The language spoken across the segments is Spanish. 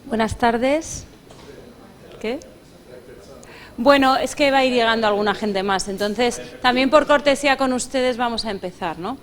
Buenas tardes. ¿Qué? Bueno, es que va a ir llegando alguna gente más, entonces también por cortesía con ustedes vamos a empezar, ¿no?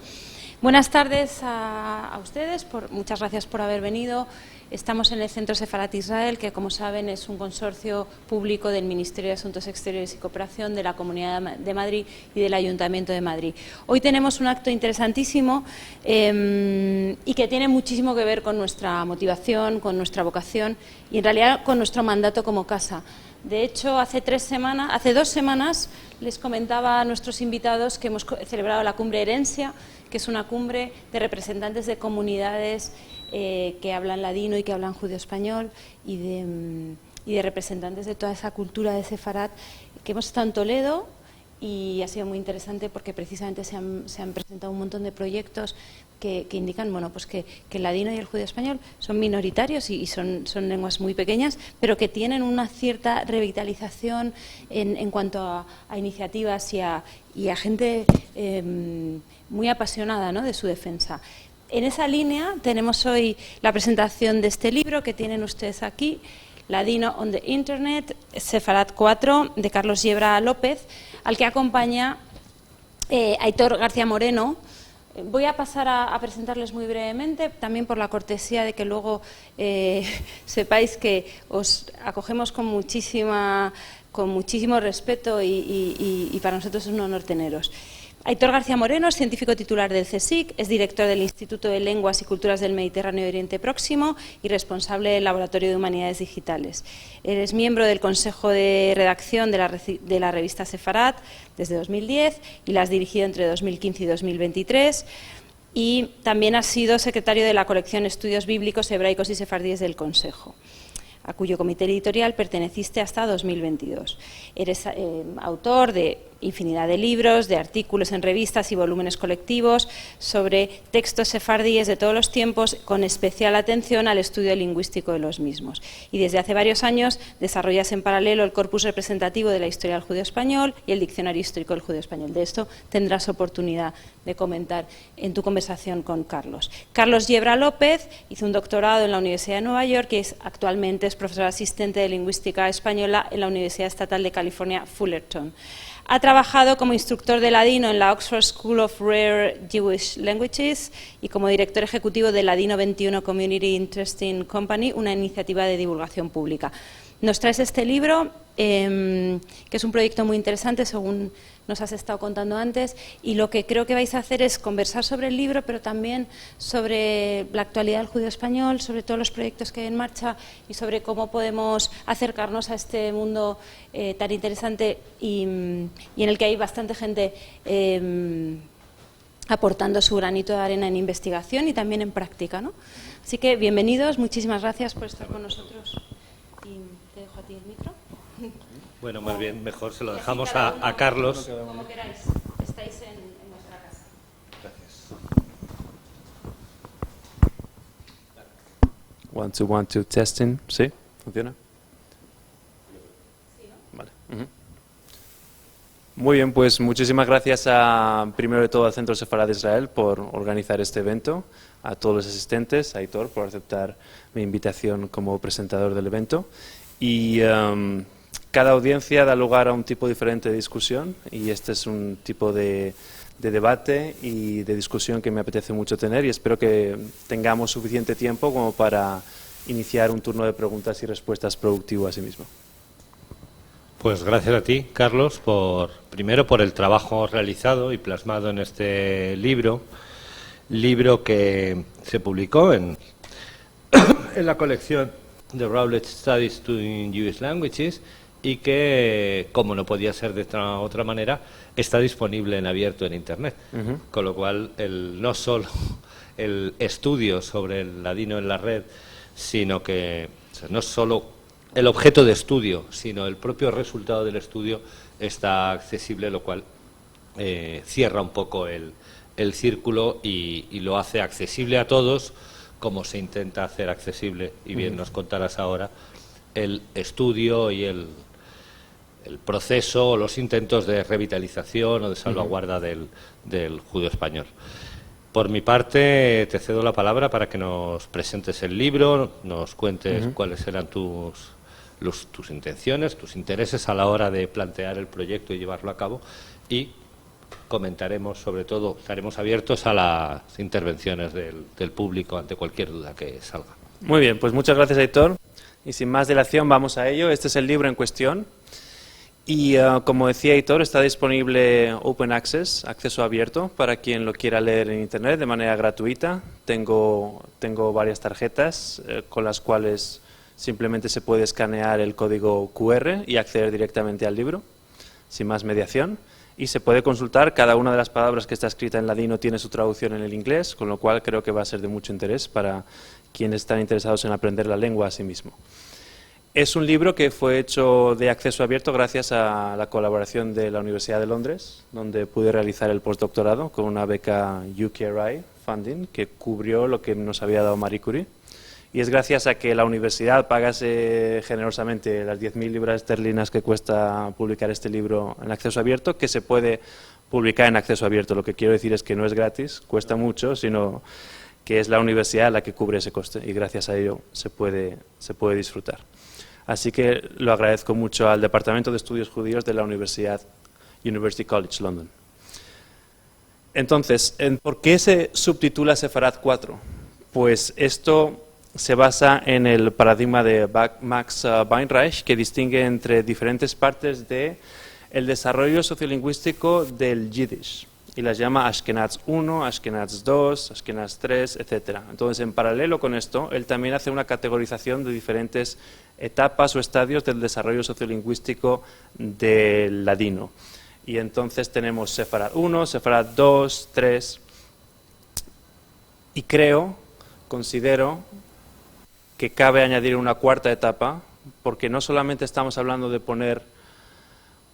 Buenas tardes a ustedes, muchas gracias por haber venido. Estamos en el Centro Sefarat Israel, que como saben es un consorcio público del Ministerio de Asuntos Exteriores y Cooperación, de la Comunidad de Madrid y del Ayuntamiento de Madrid. Hoy tenemos un acto interesantísimo y que tiene muchísimo que ver con nuestra motivación, con nuestra vocación y en realidad con nuestro mandato como casa. De hecho, hace 2 semanas les comentaba a nuestros invitados que hemos celebrado la Cumbre Herencia, que es una cumbre de representantes de comunidades que hablan ladino y que hablan judeo-español y de representantes de toda esa cultura de Sefarat, que hemos estado en Toledo y ha sido muy interesante porque precisamente se han presentado un montón de proyectos que indican bueno, pues que el ladino y el judeo-español son minoritarios y son lenguas muy pequeñas, pero que tienen una cierta revitalización en cuanto a iniciativas y a gente muy apasionada, ¿no?, de su defensa. En esa línea tenemos hoy la presentación de este libro que tienen ustedes aquí, Ladino on the Internet, Sefarat 4, de Carlos Yebra López, al que acompaña Aitor García Moreno. Voy a pasar a presentarles muy brevemente, también por la cortesía de que luego sepáis que os acogemos con muchísimo respeto y para nosotros es un honor teneros. Aitor García Moreno es científico titular del CSIC, es director del Instituto de Lenguas y Culturas del Mediterráneo y Oriente Próximo y responsable del Laboratorio de Humanidades Digitales. Es miembro del Consejo de Redacción de la revista Sefarat desde 2010 y la has dirigido entre 2015 y 2023. Y también ha sido secretario de la colección Estudios Bíblicos, Hebraicos y Sefardíes del Consejo, a cuyo comité editorial perteneciste hasta 2022. Eres autor de infinidad de libros, de artículos en revistas y volúmenes colectivos sobre textos sefardíes de todos los tiempos, con especial atención al estudio lingüístico de los mismos. Y desde hace varios años desarrollas en paralelo el corpus representativo de la historia del judío español y el diccionario histórico del judío español. De esto tendrás oportunidad de comentar en tu conversación con Carlos. Carlos Yebra López hizo un doctorado en la Universidad de Nueva York y actualmente es profesor asistente de lingüística española en la Universidad Estatal de California, Fullerton. Ha trabajado como instructor de ladino en la Oxford School of Rare Jewish Languages y como director ejecutivo de Ladino 21 Community Interesting Company, una iniciativa de divulgación pública. Nos traes este libro, que es un proyecto muy interesante, según nos has estado contando antes, y lo que creo que vais a hacer es conversar sobre el libro, pero también sobre la actualidad del judío español, sobre todos los proyectos que hay en marcha y sobre cómo podemos acercarnos a este mundo tan interesante y en el que hay bastante gente aportando su granito de arena en investigación y también en práctica, ¿no? Así que bienvenidos, muchísimas gracias por estar con nosotros. Y te dejo a ti el micro. Bueno, más bien, mejor se lo dejamos a Carlos. Como queráis, estáis en vuestra casa. Gracias. 1, 2, 1, 2, testing. ¿Sí? ¿Funciona? Sí, ¿no? Vale. Muy bien, pues muchísimas gracias primero de todo al Centro Sefarat de Israel por organizar este evento, a todos los asistentes, a Aitor por aceptar mi invitación como presentador del evento. Y cada audiencia da lugar a un tipo diferente de discusión y este es un tipo de debate y de discusión que me apetece mucho tener y espero que tengamos suficiente tiempo como para iniciar un turno de preguntas y respuestas productivo a sí mismo. Pues gracias a ti, Carlos, primero por el trabajo realizado y plasmado en este libro que se publicó en la colección de Routledge Studies in Jewish Languages y que, como no podía ser de otra manera, está disponible en abierto en Internet. Con lo cual, no solo el estudio sobre el ladino en la red, sino que no solo el objeto de estudio, sino el propio resultado del estudio está accesible, lo cual cierra un poco el círculo y lo hace accesible a todos, como se intenta hacer accesible, y bien nos contarás ahora, el estudio y el proceso o los intentos de revitalización o de salvaguarda del judío español. Por mi parte, te cedo la palabra para que nos presentes el libro, nos cuentes cuáles eran tus intenciones, tus intereses a la hora de plantear el proyecto y llevarlo a cabo, y comentaremos, sobre todo, estaremos abiertos a las intervenciones del público ante cualquier duda que salga. Muy bien, pues muchas gracias, Aitor. Y sin más dilación, vamos a ello. Este es el libro en cuestión. Y como decía Aitor, está disponible Open Access, acceso abierto, para quien lo quiera leer en Internet de manera gratuita. Tengo varias tarjetas con las cuales simplemente se puede escanear el código QR y acceder directamente al libro, sin más mediación. Y se puede consultar, cada una de las palabras que está escrita en ladino tiene su traducción en el inglés, con lo cual creo que va a ser de mucho interés para quienes están interesados en aprender la lengua a sí mismo. Es un libro que fue hecho de acceso abierto gracias a la colaboración de la Universidad de Londres, donde pude realizar el postdoctorado con una beca UKRI Funding que cubrió lo que nos había dado Marie Curie. Y es gracias a que la universidad pagase generosamente las 10.000 libras esterlinas que cuesta publicar este libro en acceso abierto, que se puede publicar en acceso abierto. Lo que quiero decir es que no es gratis, cuesta mucho, sino que es la universidad la que cubre ese coste y gracias a ello se puede disfrutar. Así que lo agradezco mucho al Departamento de Estudios Judíos de la University College London. Entonces, ¿por qué se subtitula Sefarad 4? Pues esto se basa en el paradigma de Max Weinreich, que distingue entre diferentes partes del desarrollo sociolingüístico del Yiddish, y las llama Ashkenaz 1, Ashkenaz 2, Ashkenaz 3, etc. Entonces, en paralelo con esto, él también hace una categorización de diferentes etapas o estadios del desarrollo sociolingüístico del ladino. Y entonces tenemos Sefarad 1, Sefarad 2, 3, y considero que cabe añadir una cuarta etapa, porque no solamente estamos hablando de poner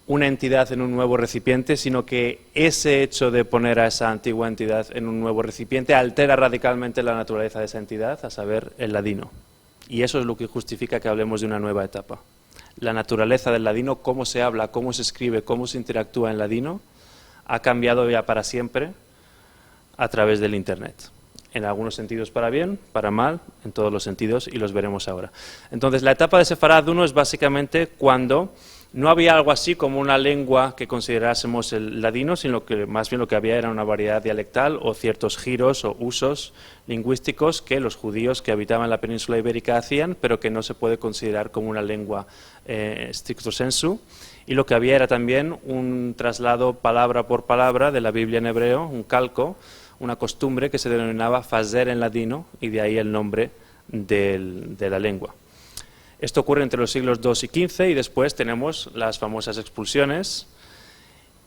una entidad en un nuevo recipiente, sino que ese hecho de poner a esa antigua entidad en un nuevo recipiente altera radicalmente la naturaleza de esa entidad, a saber, el ladino. Y eso es lo que justifica que hablemos de una nueva etapa. La naturaleza del ladino, cómo se habla, cómo se escribe, cómo se interactúa en ladino, ha cambiado ya para siempre a través del Internet. En algunos sentidos para bien, para mal, en todos los sentidos, y los veremos ahora. Entonces, la etapa de Sefarad 1 es básicamente cuando no había algo así como una lengua que considerásemos el ladino, sino que más bien lo que había era una variedad dialectal o ciertos giros o usos lingüísticos que los judíos que habitaban la península ibérica hacían, pero que no se puede considerar como una lengua stricto sensu. Y lo que había era también un traslado palabra por palabra de la Biblia en hebreo, un calco, una costumbre que se denominaba fazer en ladino, y de ahí el nombre de la lengua. Esto ocurre entre los siglos II y XV, y después tenemos las famosas expulsiones,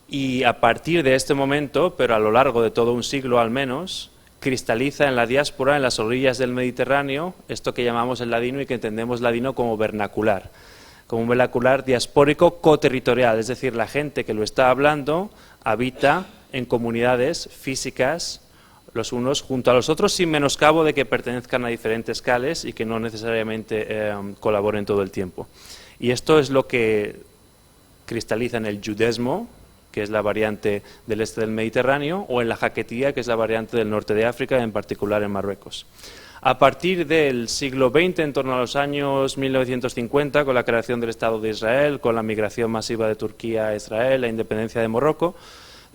y a partir de este momento, pero a lo largo de todo un siglo al menos, cristaliza en la diáspora, en las orillas del Mediterráneo, esto que llamamos el ladino y que entendemos ladino como vernacular diaspórico coterritorial, es decir, la gente que lo está hablando habita en comunidades físicas los unos junto a los otros, sin menoscabo de que pertenezcan a diferentes cales y que no necesariamente colaboren todo el tiempo. Y esto es lo que cristaliza en el judesmo, que es la variante del este del Mediterráneo, o en la jaquetía, que es la variante del norte de África, en particular en Marruecos. A partir del siglo XX, en torno a los años 1950, con la creación del Estado de Israel, con la migración masiva de Turquía a Israel, la independencia de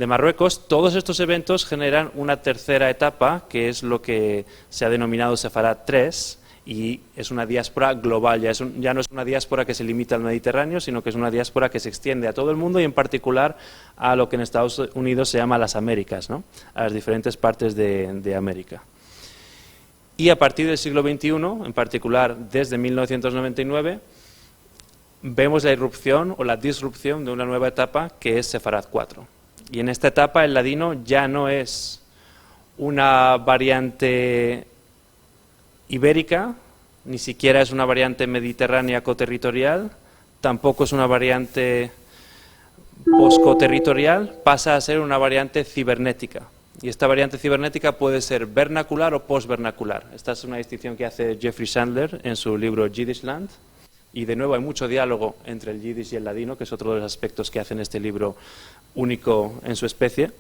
Marruecos, todos estos eventos generan una tercera etapa, que es lo que se ha denominado Sefarad 3, y es una diáspora global, ya no es una diáspora que se limita al Mediterráneo, sino que es una diáspora que se extiende a todo el mundo y en particular a lo que en Estados Unidos se llama las Américas, ¿no? A las diferentes partes de América. Y a partir del siglo XXI, en particular desde 1999, vemos la irrupción o la disrupción de una nueva etapa que es Sefarad 4. Y en esta etapa el ladino ya no es una variante ibérica, ni siquiera es una variante mediterránea coterritorial, tampoco es una variante poscoterritorial, pasa a ser una variante cibernética. Y esta variante cibernética puede ser vernacular o posvernacular. Esta es una distinción que hace Jeffrey Sandler en su libro Yiddishland. Y de nuevo hay mucho diálogo entre el yiddish y el ladino, que es otro de los aspectos que hacen este libro único en su especie.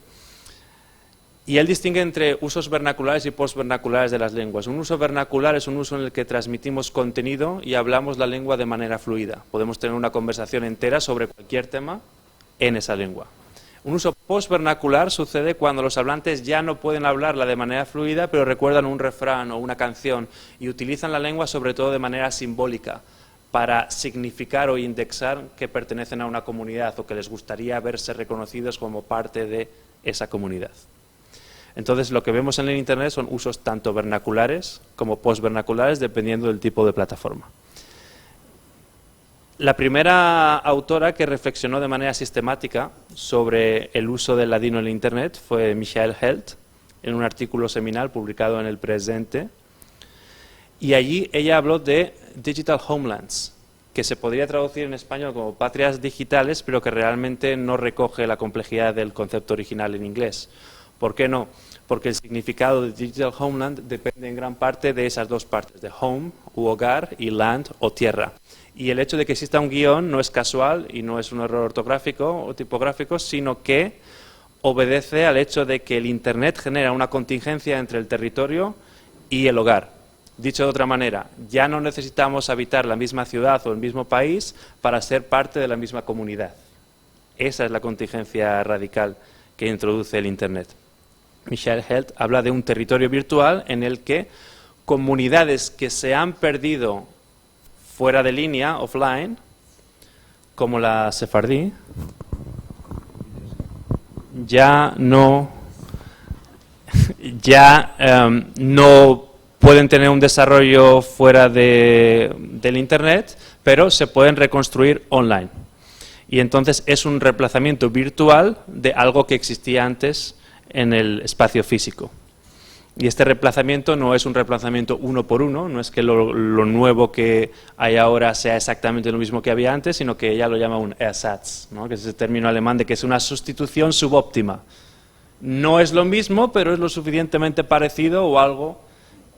Y él distingue entre usos vernaculares y postvernaculares de las lenguas. Un uso vernacular es un uso en el que transmitimos contenido y hablamos la lengua de manera fluida. Podemos tener una conversación entera sobre cualquier tema en esa lengua. Un uso postvernacular sucede cuando los hablantes ya no pueden hablarla de manera fluida, pero recuerdan un refrán o una canción y utilizan la lengua sobre todo de manera simbólica para significar o indexar que pertenecen a una comunidad o que les gustaría verse reconocidos como parte de esa comunidad. Entonces, lo que vemos en el Internet son usos tanto vernaculares como postvernaculares, dependiendo del tipo de plataforma. La primera autora que reflexionó de manera sistemática sobre el uso del ladino en el Internet fue Michael Held, en un artículo seminal publicado en El Presente. Y allí ella habló de digital homelands, que se podría traducir en español como patrias digitales, pero que realmente no recoge la complejidad del concepto original en inglés. ¿Por qué no? Porque el significado de digital homeland depende en gran parte de esas dos partes, de home u hogar y land o tierra. Y el hecho de que exista un guión no es casual y no es un error ortográfico o tipográfico, sino que obedece al hecho de que el Internet genera una contingencia entre el territorio y el hogar. Dicho de otra manera, ya no necesitamos habitar la misma ciudad o el mismo país para ser parte de la misma comunidad. Esa es la contingencia radical que introduce el Internet. Michael Held habla de un territorio virtual en el que comunidades que se han perdido fuera de línea, offline, como la sefardí, ya no pueden tener un desarrollo fuera del Internet, pero se pueden reconstruir online. Y entonces es un reemplazamiento virtual de algo que existía antes en el espacio físico. Y este reemplazamiento no es un reemplazamiento uno por uno, no es que lo nuevo que hay ahora sea exactamente lo mismo que había antes, sino que ella lo llama un Ersatz, ¿no? Que es ese término alemán de que es una sustitución subóptima. No es lo mismo, pero es lo suficientemente parecido o algo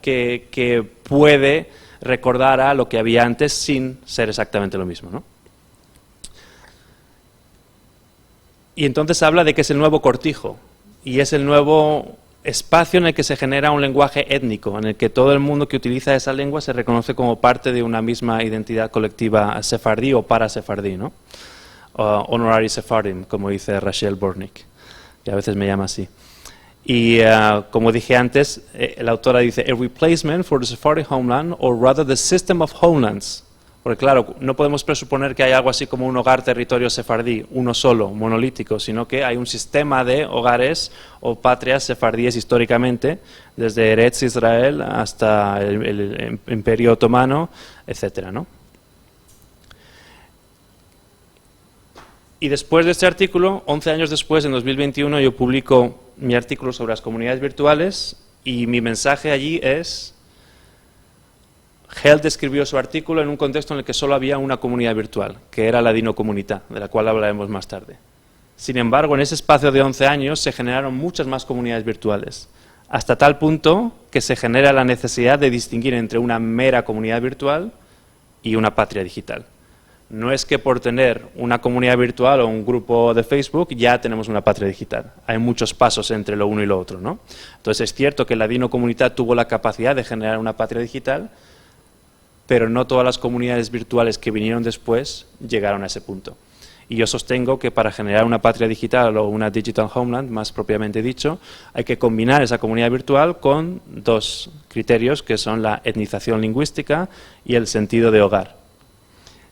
que puede recordar a lo que había antes sin ser exactamente lo mismo, ¿no? Y entonces habla de que es el nuevo cortijo y es el nuevo espacio en el que se genera un lenguaje étnico, en el que todo el mundo que utiliza esa lengua se reconoce como parte de una misma identidad colectiva sefardí o para sefardí, ¿no? Honorary Sephardim, como dice Rachel Bornick, que a veces me llama así. Y como dije antes, la autora dice, a replacement for the Sephardi homeland, or rather the system of homelands. Porque claro, no podemos presuponer que hay algo así como un hogar territorio sefardí, uno solo, monolítico, sino que hay un sistema de hogares o patrias sefardíes históricamente, desde Eretz Israel hasta el Imperio Otomano, etcétera, ¿no? Y después de este artículo, 11 años después, en 2021, yo publico mi artículo sobre las comunidades virtuales y mi mensaje allí es: Held escribió su artículo en un contexto en el que solo había una comunidad virtual, que era la Dino Comunità, de la cual hablaremos más tarde. Sin embargo, en ese espacio de 11 años se generaron muchas más comunidades virtuales, hasta tal punto que se genera la necesidad de distinguir entre una mera comunidad virtual y una patria digital. No es que por tener una comunidad virtual o un grupo de Facebook ya tenemos una patria digital. Hay muchos pasos entre lo uno y lo otro, ¿no? Entonces es cierto que la Dino Comunità tuvo la capacidad de generar una patria digital, pero no todas las comunidades virtuales que vinieron después llegaron a ese punto. Y yo sostengo que para generar una patria digital o una digital homeland, más propiamente dicho, hay que combinar esa comunidad virtual con dos criterios, que son la etnización lingüística y el sentido de hogar.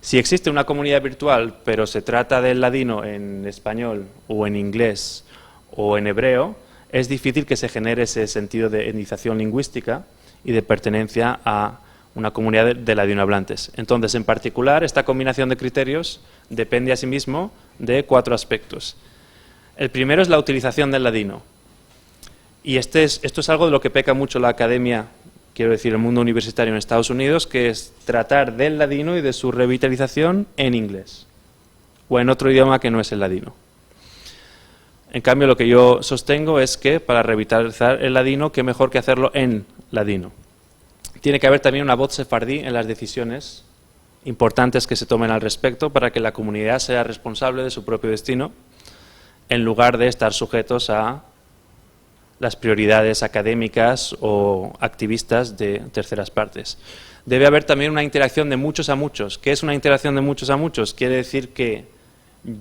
Si existe una comunidad virtual, pero se trata del ladino en español o en inglés o en hebreo, es difícil que se genere ese sentido de etnización lingüística y de pertenencia a una comunidad de ladinohablantes. Entonces, en particular, esta combinación de criterios depende asimismo de 4 aspectos. El primero es la utilización del ladino. Y esto es algo de lo que peca mucho la academia, quiero decir, el mundo universitario en Estados Unidos, que es tratar del ladino y de su revitalización en inglés o en otro idioma que no es el ladino. En cambio, lo que yo sostengo es que para revitalizar el ladino, qué mejor que hacerlo en ladino. Tiene que haber también una voz sefardí en las decisiones importantes que se tomen al respecto para que la comunidad sea responsable de su propio destino, en lugar de estar sujetos a las prioridades académicas o activistas de terceras partes. Debe haber también una interacción de muchos a muchos. ¿Qué es una interacción de muchos a muchos? Quiere decir que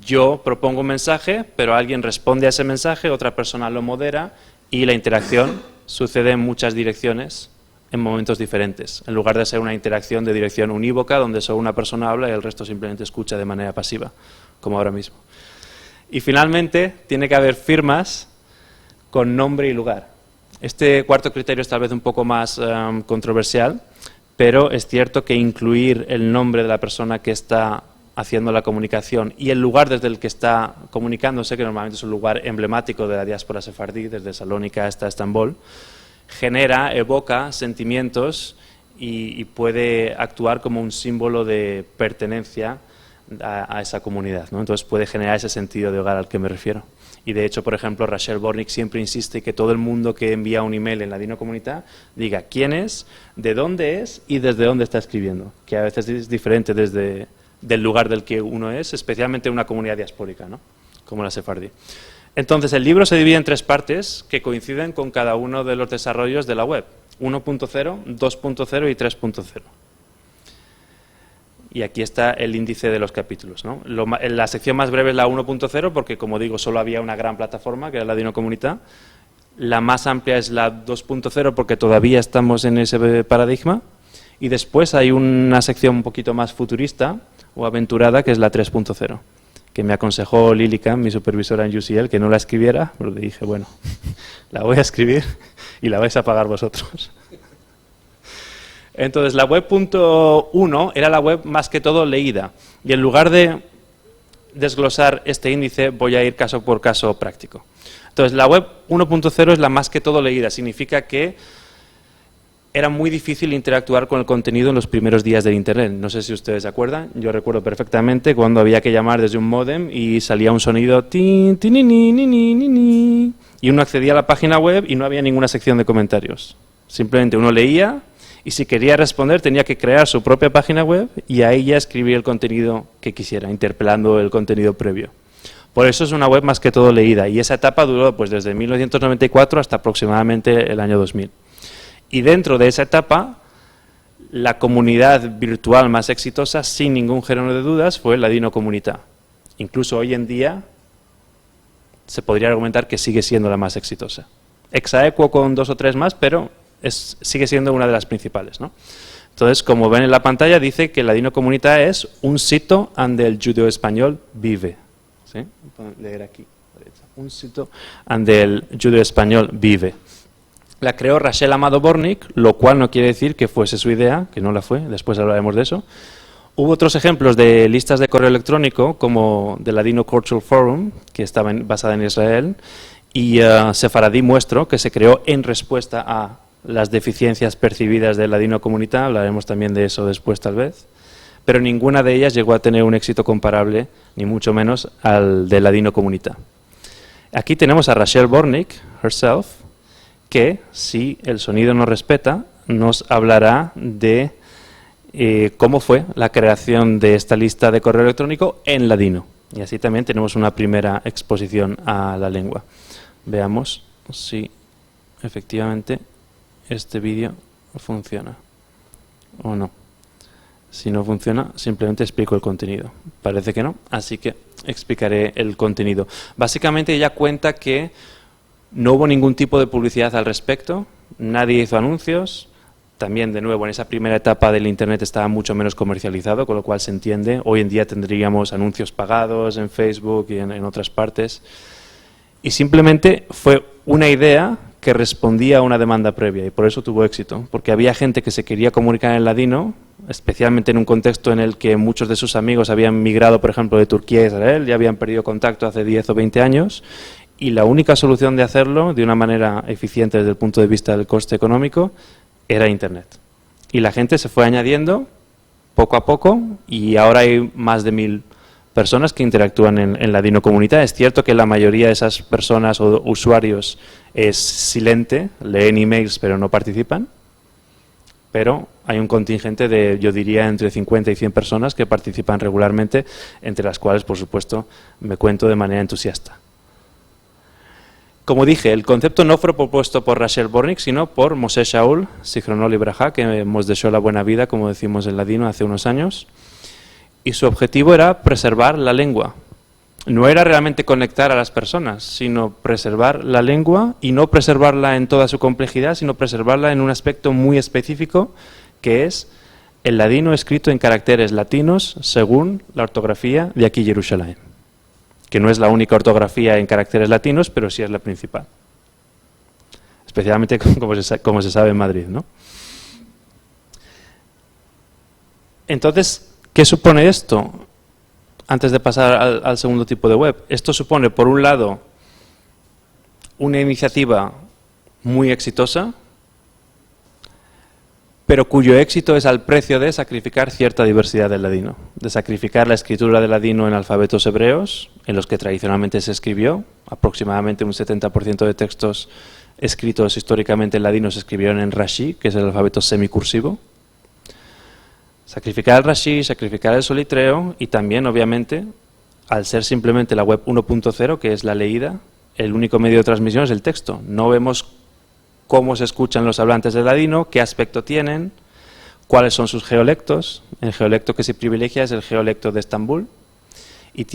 yo propongo un mensaje, pero alguien responde a ese mensaje, otra persona lo modera y la interacción sucede en muchas direcciones en momentos diferentes, en lugar de ser una interacción de dirección unívoca donde solo una persona habla y el resto simplemente escucha de manera pasiva, como ahora mismo. Y finalmente, tiene que haber firmas con nombre y lugar. Este cuarto criterio es tal vez un poco más controversial, pero es cierto que incluir el nombre de la persona que está haciendo la comunicación y el lugar desde el que está comunicándose, que normalmente es un lugar emblemático de la diáspora sefardí, desde Salónica hasta Estambul, evoca sentimientos y puede actuar como un símbolo de pertenencia a esa comunidad, ¿no? Entonces puede generar ese sentido de hogar al que me refiero. Y de hecho, por ejemplo, Rachel Bornik siempre insiste que todo el mundo que envía un email en Ladino Comunità diga quién es, de dónde es y desde dónde está escribiendo, que a veces es diferente del lugar del que uno es, especialmente en una comunidad diaspórica, ¿no? Como la sefardí. Entonces, el libro se divide en 3 partes que coinciden con cada uno de los desarrollos de la web: 1.0, 2.0 y 3.0. Y aquí está el índice de los capítulos, ¿no? La sección más breve es la 1.0 porque, como digo, solo había una gran plataforma, que era Ladino Comunità. La más amplia es la 2.0 porque todavía estamos en ese paradigma. Y después hay una sección un poquito más futurista o aventurada, que es la 3.0. Que me aconsejó Lilica, mi supervisora en UCL, que no la escribiera, pero le dije, bueno, la voy a escribir y la vais a pagar vosotros. Entonces, la web .1 era la web más que todo leída, y en lugar de desglosar este índice, voy a ir caso por caso práctico. Entonces, la web 1.0 es la más que todo leída, significa que era muy difícil interactuar con el contenido en los primeros días del Internet. No sé si ustedes se acuerdan, yo recuerdo perfectamente cuando había que llamar desde un módem y salía un sonido tin, tinini, nini, nini, y uno accedía a la página web y no había ninguna sección de comentarios. Simplemente uno leía y si quería responder tenía que crear su propia página web y ahí ya escribir el contenido que quisiera, interpelando el contenido previo. Por eso es una web más que todo leída y esa etapa duró pues desde 1994 hasta aproximadamente el año 2000. Y dentro de esa etapa, la comunidad virtual más exitosa, sin ningún género de dudas, fue Ladino Comunità. Incluso hoy en día se podría argumentar que sigue siendo la más exitosa. Exaequo con 2 o 3 más, pero sigue siendo una de las principales, ¿no? Entonces, como ven en la pantalla, dice que Ladino Comunità es un sitio donde el judeo-español vive. ¿Sí? Puedo leer aquí. Un sitio donde el judeo-español vive. La creó Rachel Amado Bornik, lo cual no quiere decir que fuese su idea, que no la fue, después hablaremos de eso. Hubo otros ejemplos de listas de correo electrónico, como de Ladino Cultural Forum, que estaba basada en Israel, y Sefaradí Muestro, que se creó en respuesta a las deficiencias percibidas de Ladino Comunità, hablaremos también de eso después tal vez, pero ninguna de ellas llegó a tener un éxito comparable, ni mucho menos al de Ladino Comunità. Aquí tenemos a Rachel Bornik, herself, que, si el sonido nos respeta, nos hablará de cómo fue la creación de esta lista de correo electrónico en ladino. Y así también tenemos una primera exposición a la lengua. Veamos si efectivamente este vídeo funciona o no. Si no funciona, simplemente explico el contenido. Parece que no, así que explicaré el contenido. Básicamente ella cuenta que no hubo ningún tipo de publicidad al respecto, nadie hizo anuncios. También, de nuevo, en esa primera etapa del Internet estaba mucho menos comercializado, con lo cual se entiende. Hoy en día tendríamos anuncios pagados en Facebook y en otras partes. Y simplemente fue una idea que respondía a una demanda previa y por eso tuvo éxito. Porque había gente que se quería comunicar en ladino, especialmente en un contexto en el que muchos de sus amigos habían migrado, por ejemplo, de Turquía a Israel, ya habían perdido contacto hace 10 o 20 años. Y la única solución de hacerlo de una manera eficiente desde el punto de vista del coste económico era Internet. Y la gente se fue añadiendo poco a poco y ahora hay más de 1000 personas que interactúan en Ladino Comunità. Es cierto que la mayoría de esas personas o usuarios es silente, leen emails pero no participan, pero hay un contingente de, yo diría, entre 50 y 100 personas que participan regularmente, entre las cuales, por supuesto, me cuento de manera entusiasta. Como dije, el concepto no fue propuesto por Rachel Bornik, sino por Moshe Shaul, Zichrono Libraja, que hemos dejado la buena vida, como decimos en ladino, hace unos años. Y su objetivo era preservar la lengua. No era realmente conectar a las personas, sino preservar la lengua, y no preservarla en toda su complejidad, sino preservarla en un aspecto muy específico, que es el ladino escrito en caracteres latinos según la ortografía de aquí Jerusalén, que no es la única ortografía en caracteres latinos, pero sí es la principal. Especialmente como se sabe en Madrid, ¿no? Entonces, ¿qué supone esto? Antes de pasar al segundo tipo de web. Esto supone, por un lado, una iniciativa muy exitosa, pero cuyo éxito es al precio de sacrificar cierta diversidad del ladino, de sacrificar la escritura del ladino en alfabetos hebreos, en los que tradicionalmente se escribió. Aproximadamente un 70% de textos escritos históricamente en ladino se escribieron en Rashi, que es el alfabeto semicursivo. Sacrificar el Rashi, sacrificar el solitreo, y también, obviamente, al ser simplemente la web 1.0, que es la leída, el único medio de transmisión es el texto. No vemos cómo se escuchan los hablantes del ladino, qué aspecto tienen, cuáles son sus geolectos. El geolecto que se privilegia es el geolecto de Estambul, y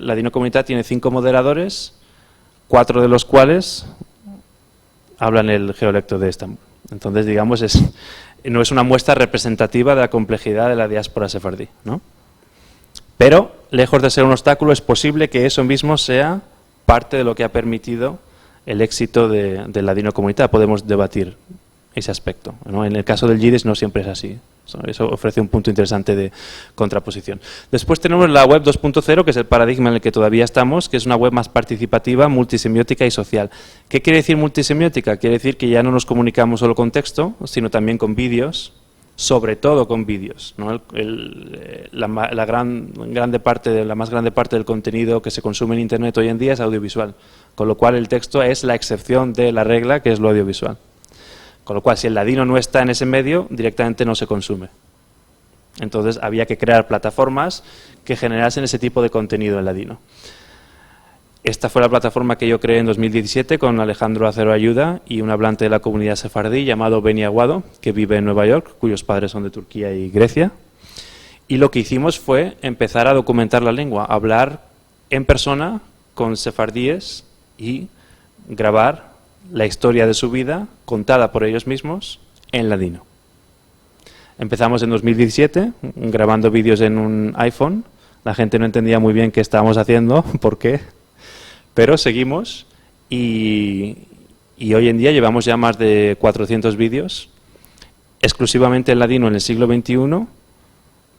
Ladino Comunidad tiene 5 moderadores, 4 de los cuales hablan el geolecto de Estambul. Entonces, digamos, no es una muestra representativa de la complejidad de la diáspora sefardí, ¿no? Pero, lejos de ser un obstáculo, es posible que eso mismo sea parte de lo que ha permitido el éxito de Ladino Comunidad. Podemos debatir ese aspecto, ¿no? En el caso del Yiddish no siempre es así. Eso ofrece un punto interesante de contraposición. Después tenemos la web 2.0, que es el paradigma en el que todavía estamos, que es una web más participativa, multisemiótica y social. ¿Qué quiere decir multisemiótica? Quiere decir que ya no nos comunicamos solo con texto, sino también con vídeos, sobre todo con vídeos, ¿no? La más grande parte del contenido que se consume en Internet hoy en día es audiovisual, con lo cual el texto es la excepción de la regla, que es lo audiovisual. Con lo cual, si el ladino no está en ese medio, directamente no se consume. Entonces, había que crear plataformas que generasen ese tipo de contenido en ladino. Esta fue la plataforma que yo creé en 2017 con Alejandro Acero Ayuda y un hablante de la comunidad sefardí llamado Beni Aguado, que vive en Nueva York, cuyos padres son de Turquía y Grecia. Y lo que hicimos fue empezar a documentar la lengua, hablar en persona con sefardíes y grabar la historia de su vida contada por ellos mismos en ladino. Empezamos en 2017 grabando vídeos en un iPhone. La gente no entendía muy bien qué estábamos haciendo, por qué, pero seguimos y hoy en día llevamos ya más de 400 vídeos exclusivamente en ladino en el siglo XXI,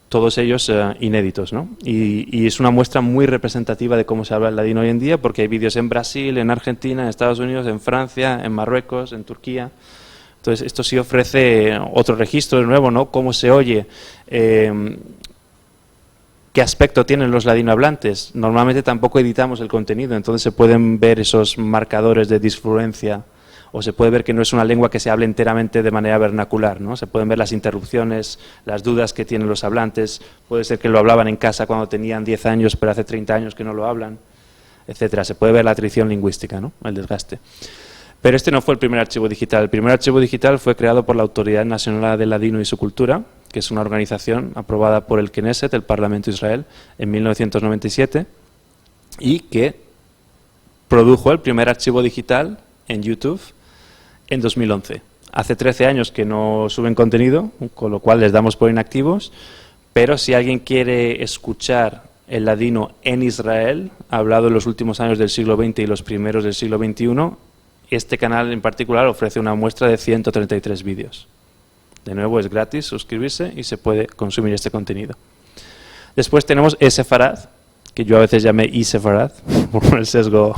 todos ellos inéditos, ¿no? Y es una muestra muy representativa de cómo se habla el ladino hoy en día, porque hay vídeos en Brasil, en Argentina, en Estados Unidos, en Francia, en Marruecos, en Turquía. Entonces, esto sí ofrece otro registro de nuevo, ¿no? Cómo se oye, qué aspecto tienen los ladinohablantes. Normalmente tampoco editamos el contenido, entonces se pueden ver esos marcadores de disfluencia, o se puede ver que no es una lengua que se hable enteramente de manera vernacular, ¿no? Se pueden ver las interrupciones, las dudas que tienen los hablantes. Puede ser que lo hablaban en casa cuando tenían 10 años, pero hace 30 años que no lo hablan, etcétera. Se puede ver la atrición lingüística, ¿no? El desgaste. Pero este no fue el primer archivo digital. El primer archivo digital fue creado por la Autoridad Nacional del Ladino y su Cultura, que es una organización aprobada por el Knesset, el Parlamento de Israel, en 1997, y que produjo el primer archivo digital en YouTube en 2011. Hace 13 años que no suben contenido, con lo cual les damos por inactivos, pero si alguien quiere escuchar el ladino en Israel, hablado en los últimos años del siglo XX y los primeros del siglo XXI, este canal en particular ofrece una muestra de 133 vídeos. De nuevo, es gratis suscribirse y se puede consumir este contenido. Después tenemos eSefarad, que yo a veces llamé eSefarad, por el sesgo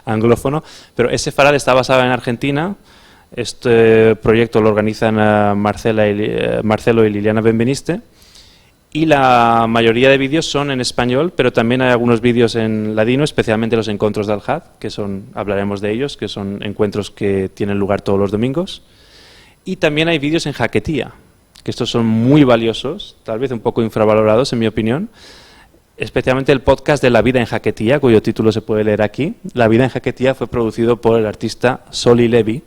anglófono, pero eSefarad está basado en Argentina. Este proyecto lo organizan Marcelo y Liliana Benveniste, y la mayoría de vídeos son en español, pero también hay algunos vídeos en ladino, especialmente los encuentros de Al-Had, que hablaremos de ellos, que son encuentros que tienen lugar todos los domingos. Y también hay vídeos en jaquetía, que estos son muy valiosos, tal vez un poco infravalorados en mi opinión. especialmente el podcast de La vida en Jaquetía, cuyo título se puede leer aquí. La vida en Jaquetía fue producido por el artista Solly Levy,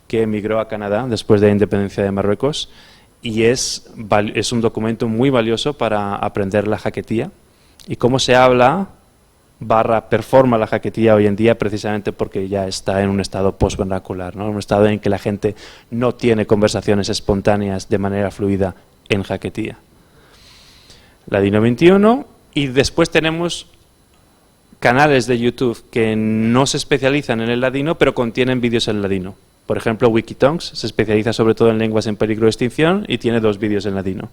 que emigró a Canadá después de la independencia de Marruecos, y es un documento muy valioso para aprender la jaquetía y cómo se habla / performa la jaquetía hoy en día, precisamente porque ya está en un estado postvernacular, ¿no? Un estado en que la gente no tiene conversaciones espontáneas de manera fluida en jaquetía. Ladino 21, y después tenemos canales de YouTube que no se especializan en el ladino, pero contienen vídeos en ladino. Por ejemplo, Wikitongues se especializa sobre todo en lenguas en peligro de extinción y tiene 2 vídeos en ladino.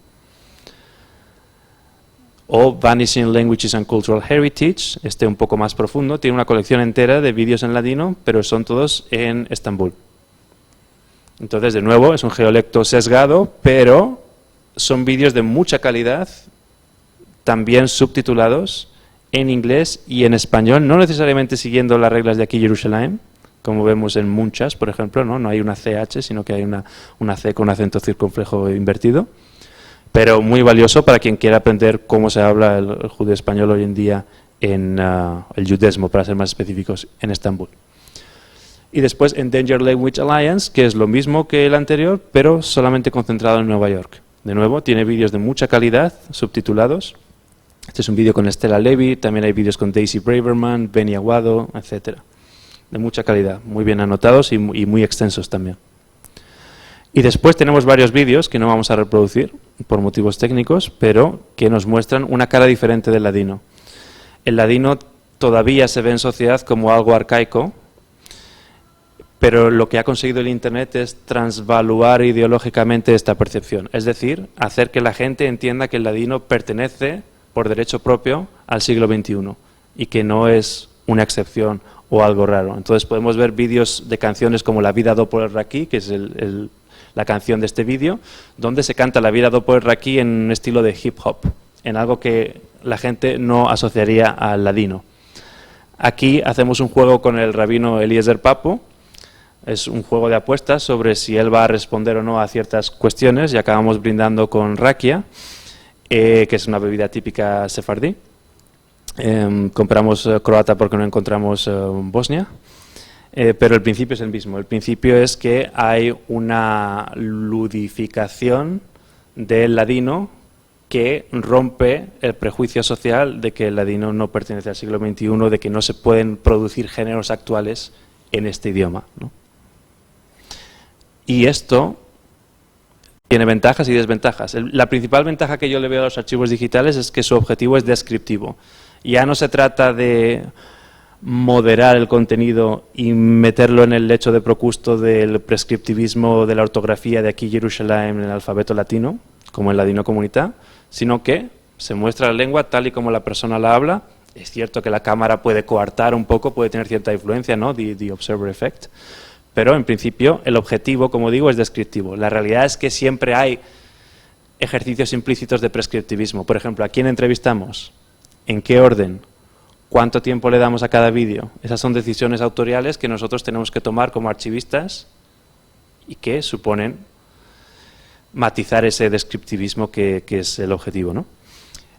O Vanishing Languages and Cultural Heritage, un poco más profundo, tiene una colección entera de vídeos en ladino, pero son todos en Estambul. Entonces, de nuevo, es un geolecto sesgado, pero son vídeos de mucha calidad, también subtitulados en inglés y en español, no necesariamente siguiendo las reglas de aquí Jerusalén, como vemos en muchas, por ejemplo, no hay una CH, sino que hay una C con un acento circunflejo invertido, pero muy valioso para quien quiera aprender cómo se habla el judeo español hoy en día en el judesmo, para ser más específicos, en Estambul. Y después Endangered Language Alliance, que es lo mismo que el anterior, pero solamente concentrado en Nueva York. De nuevo, tiene vídeos de mucha calidad, subtitulados. Este es un vídeo con Stella Levy, también hay vídeos con Daisy Braverman, Benny Aguado, etcétera. De mucha calidad, muy bien anotados y muy extensos también. Y después tenemos varios vídeos que no vamos a reproducir por motivos técnicos, pero que nos muestran una cara diferente del ladino. El ladino todavía se ve en sociedad como algo arcaico, pero lo que ha conseguido el Internet es transvaluar ideológicamente esta percepción. Es decir, hacer que la gente entienda que el ladino pertenece por derecho propio al siglo XXI y que no es una excepción o algo raro. Entonces podemos ver vídeos de canciones como La vida dopo el raquí, que es la canción de este vídeo, donde se canta La vida dopo el raquí en un estilo de hip hop, en algo que la gente no asociaría al ladino. Aquí hacemos un juego con el rabino Eliezer Papo. Es un juego de apuestas sobre si él va a responder o no a ciertas cuestiones, y acabamos brindando con rakia, que es una bebida típica sefardí. Compramos croata porque no encontramos Bosnia, pero el principio es el mismo. El principio es que hay una ludificación del ladino que rompe el prejuicio social de que el ladino no pertenece al siglo XXI, de que no se pueden producir géneros actuales en este idioma, ¿no? Y esto tiene ventajas y desventajas. La principal ventaja que yo le veo a los archivos digitales es que su objetivo es descriptivo. Ya no se trata de moderar el contenido y meterlo en el lecho de Procusto del prescriptivismo de la ortografía de aquí Jerusalén en el alfabeto latino, como en Ladino Comunità, sino que se muestra la lengua tal y como la persona la habla. Es cierto que la cámara puede coartar un poco, puede tener cierta influencia, ¿no? The observer effect. Pero en principio el objetivo, como digo, es descriptivo. La realidad es que siempre hay ejercicios implícitos de prescriptivismo. Por ejemplo, ¿a quién entrevistamos? ¿En qué orden? ¿Cuánto tiempo le damos a cada vídeo? Esas son decisiones autoriales que nosotros tenemos que tomar como archivistas y que suponen matizar ese descriptivismo que es el objetivo, ¿no?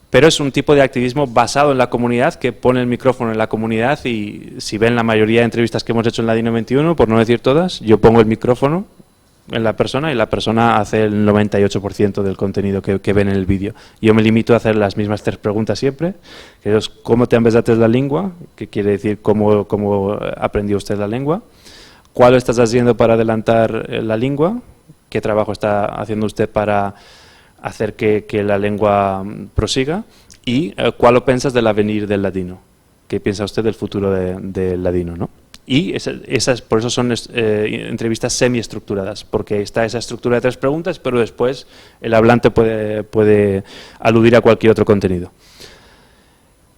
Pero es un tipo de activismo basado en la comunidad, que pone el micrófono en la comunidad, y si ven la mayoría de entrevistas que hemos hecho en Ladino 21, por no decir todas, yo pongo el micrófono en la persona y la persona hace el 98% del contenido que ven en el vídeo. Yo me limito a hacer las mismas 3 preguntas siempre, que es ¿cómo te empezaste la lengua? Que quiere decir ¿cómo aprendió usted la lengua? ¿Cuál estás haciendo para adelantar la lengua? ¿Qué trabajo está haciendo usted para hacer que la lengua prosiga? ¿Y cuál lo piensas del avenir del ladino? ¿Qué piensa usted del futuro del ladino, ¿no? Y por eso son entrevistas semiestructuradas, porque está esa estructura de 3 preguntas, pero después el hablante puede aludir a cualquier otro contenido.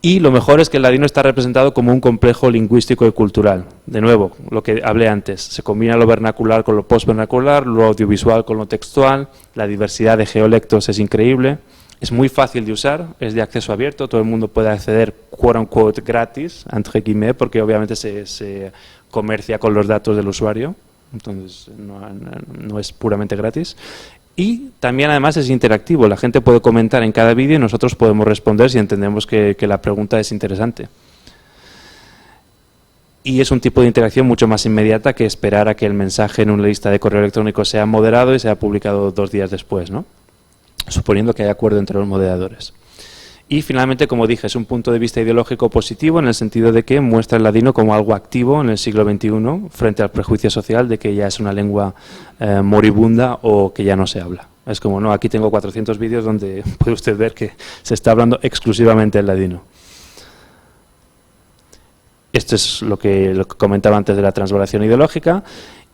Y lo mejor es que el ladino está representado como un complejo lingüístico y cultural. De nuevo, lo que hablé antes, se combina lo vernacular con lo postvernacular, lo audiovisual con lo textual, la diversidad de geolectos es increíble, es muy fácil de usar, es de acceso abierto, todo el mundo puede acceder quote unquote gratis, entre guillemets, porque obviamente se comercia con los datos del usuario, entonces no es puramente gratis. Y también además es interactivo, la gente puede comentar en cada vídeo y nosotros podemos responder si entendemos que la pregunta es interesante. Y es un tipo de interacción mucho más inmediata que esperar a que el mensaje en una lista de correo electrónico sea moderado y sea publicado 2 días después, ¿no? Suponiendo que haya acuerdo entre los moderadores. Y finalmente, como dije, es un punto de vista ideológico positivo en el sentido de que muestra el ladino como algo activo en el siglo XXI frente al prejuicio social de que ya es una lengua moribunda o que ya no se habla. Es como, no, aquí tengo 400 vídeos donde puede usted ver que se está hablando exclusivamente el ladino. Esto es lo que comentaba antes de la transvalación ideológica.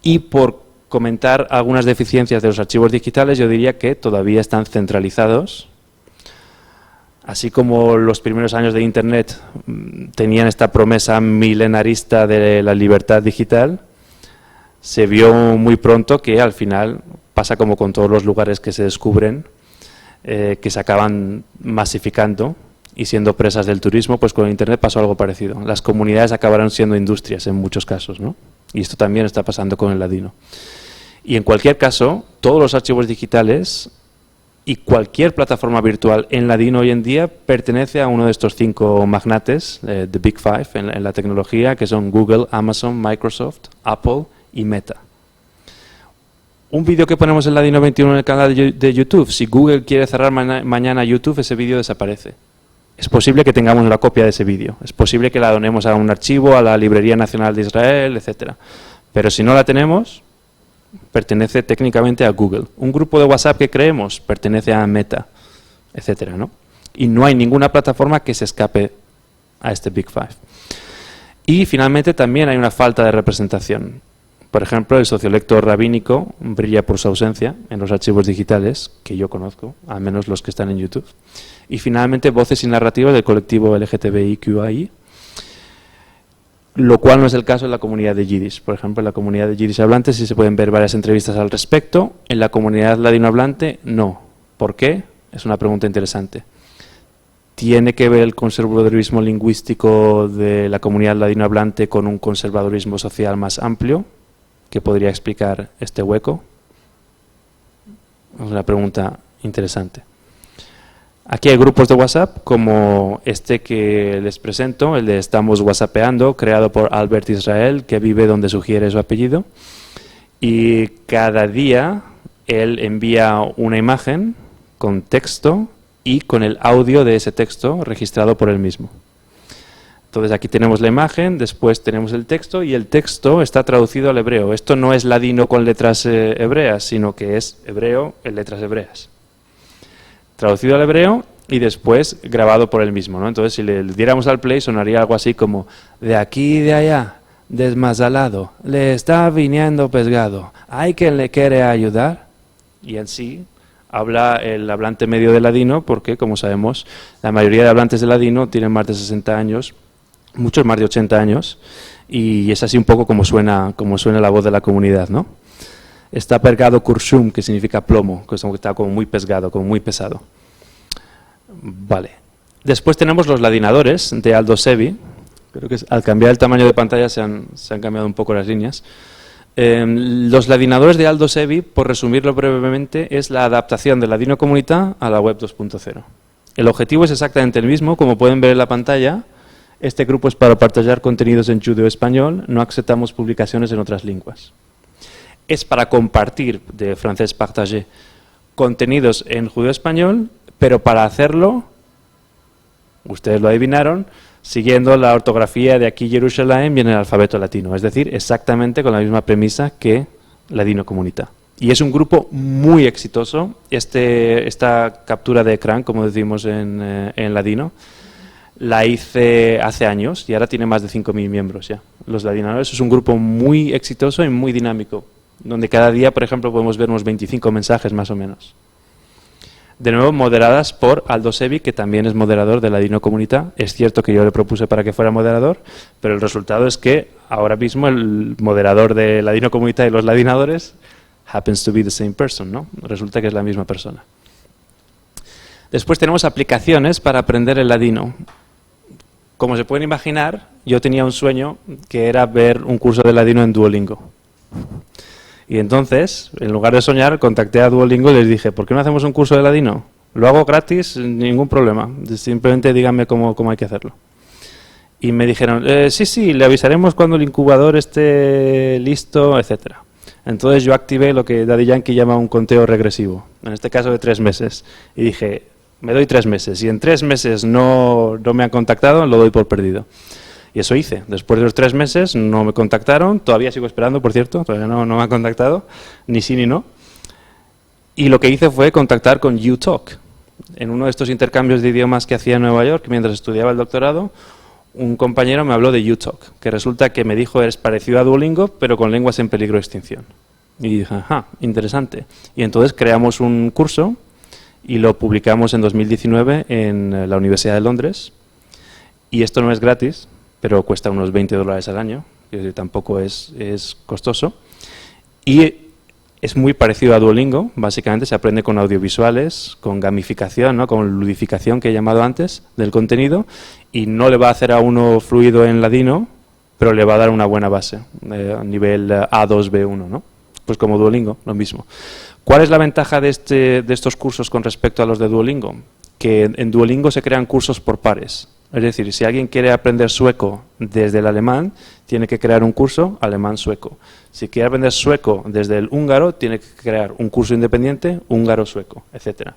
Y por comentar algunas deficiencias de los archivos digitales, yo diría que todavía están centralizados. Así como los primeros años de Internet tenían esta promesa milenarista de la libertad digital, se vio muy pronto que al final pasa como con todos los lugares que se descubren, que se acaban masificando y siendo presas del turismo. Pues con Internet pasó algo parecido. Las comunidades acabaron siendo industrias en muchos casos, ¿no? Y esto también está pasando con el ladino. Y en cualquier caso, todos los archivos digitales y cualquier plataforma virtual en ladino hoy en día pertenece a uno de estos 5 magnates, The Big Five, en la tecnología, que son Google, Amazon, Microsoft, Apple y Meta. Un vídeo que ponemos en ladino 21 en el canal de YouTube, si Google quiere cerrar mañana YouTube, ese vídeo desaparece. Es posible que tengamos la copia de ese vídeo, es posible que la donemos a un archivo, a la Librería Nacional de Israel, etcétera. Pero si no la tenemos, pertenece técnicamente a Google. Un grupo de WhatsApp que creemos pertenece a Meta, etcétera, ¿no? Y no hay ninguna plataforma que se escape a este Big Five. Y finalmente también hay una falta de representación. Por ejemplo, el sociolecto rabínico brilla por su ausencia en los archivos digitales, que yo conozco, al menos los que están en YouTube. Y finalmente, voces y narrativas del colectivo LGTBIQI, lo cual no es el caso en la comunidad de Yiddish. Por ejemplo, en la comunidad de Yiddish hablantes sí se pueden ver varias entrevistas al respecto. En la comunidad ladinohablante, no. ¿Por qué? Es una pregunta interesante. ¿Tiene que ver el conservadurismo lingüístico de la comunidad ladinohablante con un conservadurismo social más amplio que podría explicar este hueco? Es una pregunta interesante. Aquí hay grupos de WhatsApp como este que les presento, el de Estamos WhatsAppeando, creado por Albert Israel, que vive donde sugiere su apellido. Y cada día él envía una imagen con texto y con el audio de ese texto registrado por él mismo. Entonces aquí tenemos la imagen, después tenemos el texto y el texto está traducido al hebreo. Esto no es ladino con letras hebreas, sino que es hebreo en letras hebreas. Traducido al hebreo y después grabado por él mismo, ¿no? Entonces, si le diéramos al play, sonaría algo así como: de aquí y de allá, desmasalado, le está viniendo pescado, ¿hay quien le quiere ayudar? Y en sí habla el hablante medio de ladino, porque, como sabemos, la mayoría de hablantes de ladino tienen más de 60 años, muchos más de 80 años, y es así un poco como suena la voz de la comunidad, ¿no? Está pergado kurshum, que significa plomo, que está como muy pesgado, como muy pesado. Vale. Después tenemos los ladinadores de Aldo Sevi. Creo que al cambiar el tamaño de pantalla se han cambiado un poco las líneas. Los ladinadores de Aldo Sevi, por resumirlo brevemente, es la adaptación de Ladino Comunità a la web 2.0. El objetivo es exactamente el mismo, como pueden ver en la pantalla. Este grupo es para partillar contenidos en judeo-español, no aceptamos publicaciones en otras lenguas. Es para compartir, de francés partager, contenidos en judeo-español, pero para hacerlo, ustedes lo adivinaron, siguiendo la ortografía de aquí Jerusalén y en el alfabeto latino, es decir, exactamente con la misma premisa que Ladino Comunità. Y es un grupo muy exitoso. Esta captura de ecran, como decimos en ladino, la hice hace años y ahora tiene más de 5.000 miembros ya. Los ladinadores es un grupo muy exitoso y muy dinámico, donde cada día, por ejemplo, podemos ver unos 25 mensajes más o menos. De nuevo, moderadas por Aldo Sevi, que también es moderador de Ladino Comunità. Es cierto que yo le propuse para que fuera moderador, pero el resultado es que ahora mismo el moderador de Ladino Comunità y los ladinadores happens to be the same person, ¿no? Resulta que es la misma persona. Después tenemos aplicaciones para aprender el ladino. Como se pueden imaginar, yo tenía un sueño que era ver un curso de ladino en Duolingo. Y entonces, en lugar de soñar, contacté a Duolingo y les dije, ¿por qué no hacemos un curso de ladino? Lo hago gratis, ningún problema. Simplemente díganme cómo hay que hacerlo. Y me dijeron, sí, le avisaremos cuando el incubador esté listo, etcétera. Entonces yo activé lo que Daddy Yankee llama un conteo regresivo, en este caso de 3 meses. Y dije, me doy 3 meses. Si en 3 meses no me han contactado, lo doy por perdido. Y eso hice. Después de los 3 meses no me contactaron. Todavía sigo esperando, por cierto. Todavía no me han contactado. Ni sí ni no. Y lo que hice fue contactar con UTalk. En uno de estos intercambios de idiomas que hacía en Nueva York, mientras estudiaba el doctorado, un compañero me habló de UTalk, que resulta que me dijo, eres parecido a Duolingo, pero con lenguas en peligro de extinción. Y dije, ajá, interesante. Y entonces creamos un curso y lo publicamos en 2019 en la Universidad de Londres. Y esto no es gratis, pero cuesta unos $20 al año, que tampoco es costoso. Y es muy parecido a Duolingo, básicamente se aprende con audiovisuales, con gamificación, ¿no? Con ludificación que he llamado antes del contenido, y no le va a hacer a uno fluido en ladino, pero le va a dar una buena base, a nivel A2, B1, ¿no? Pues como Duolingo, lo mismo. ¿Cuál es la ventaja de estos cursos con respecto a los de Duolingo? Que en Duolingo se crean cursos por pares. Es decir, si alguien quiere aprender sueco desde el alemán, tiene que crear un curso alemán-sueco. Si quiere aprender sueco desde el húngaro, tiene que crear un curso independiente húngaro-sueco, etc.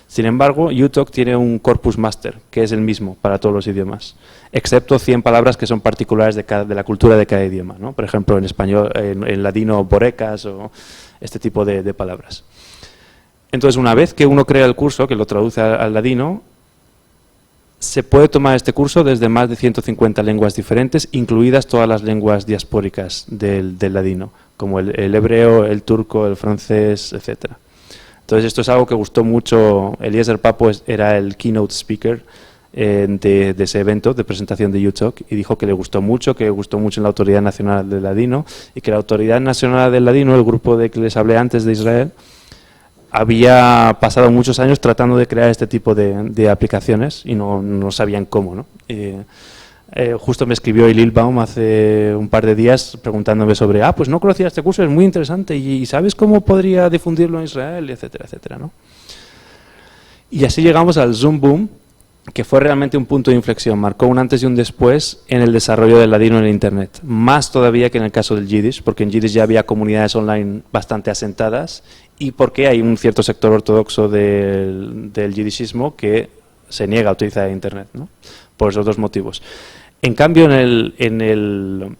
Sin embargo, UTalk tiene un corpus master, que es el mismo para todos los idiomas, excepto 100 palabras que son particulares de la cultura de cada idioma, ¿no? Por ejemplo, en español, en ladino, borecas o este tipo de palabras. Entonces, una vez que uno crea el curso, que lo traduce al ladino, se puede tomar este curso desde más de 150 lenguas diferentes, incluidas todas las lenguas diaspóricas del ladino, como el hebreo, el turco, el francés, etc. Entonces esto es algo que gustó mucho. Eliezer Papo era el keynote speaker de ese evento de presentación de UTalk y dijo que le gustó mucho en la Autoridad Nacional del Ladino y que la Autoridad Nacional del Ladino, el grupo de que les hablé antes de Israel, había pasado muchos años tratando de crear este tipo de aplicaciones y no sabían cómo, ¿no? Justo me escribió Elil Baum hace un par de días preguntándome sobre, pues no conocía este curso, es muy interesante, y ¿sabes cómo podría difundirlo en Israel? Etcétera, etcétera, ¿no? Y así llegamos al Zoom Boom, que fue realmente un punto de inflexión, marcó un antes y un después en el desarrollo del ladino en el Internet, más todavía que en el caso del Yiddish, porque en Yiddish ya había comunidades online bastante asentadas y porque hay un cierto sector ortodoxo del yiddishismo que se niega a utilizar Internet, ¿no? Por esos dos motivos. En cambio, en el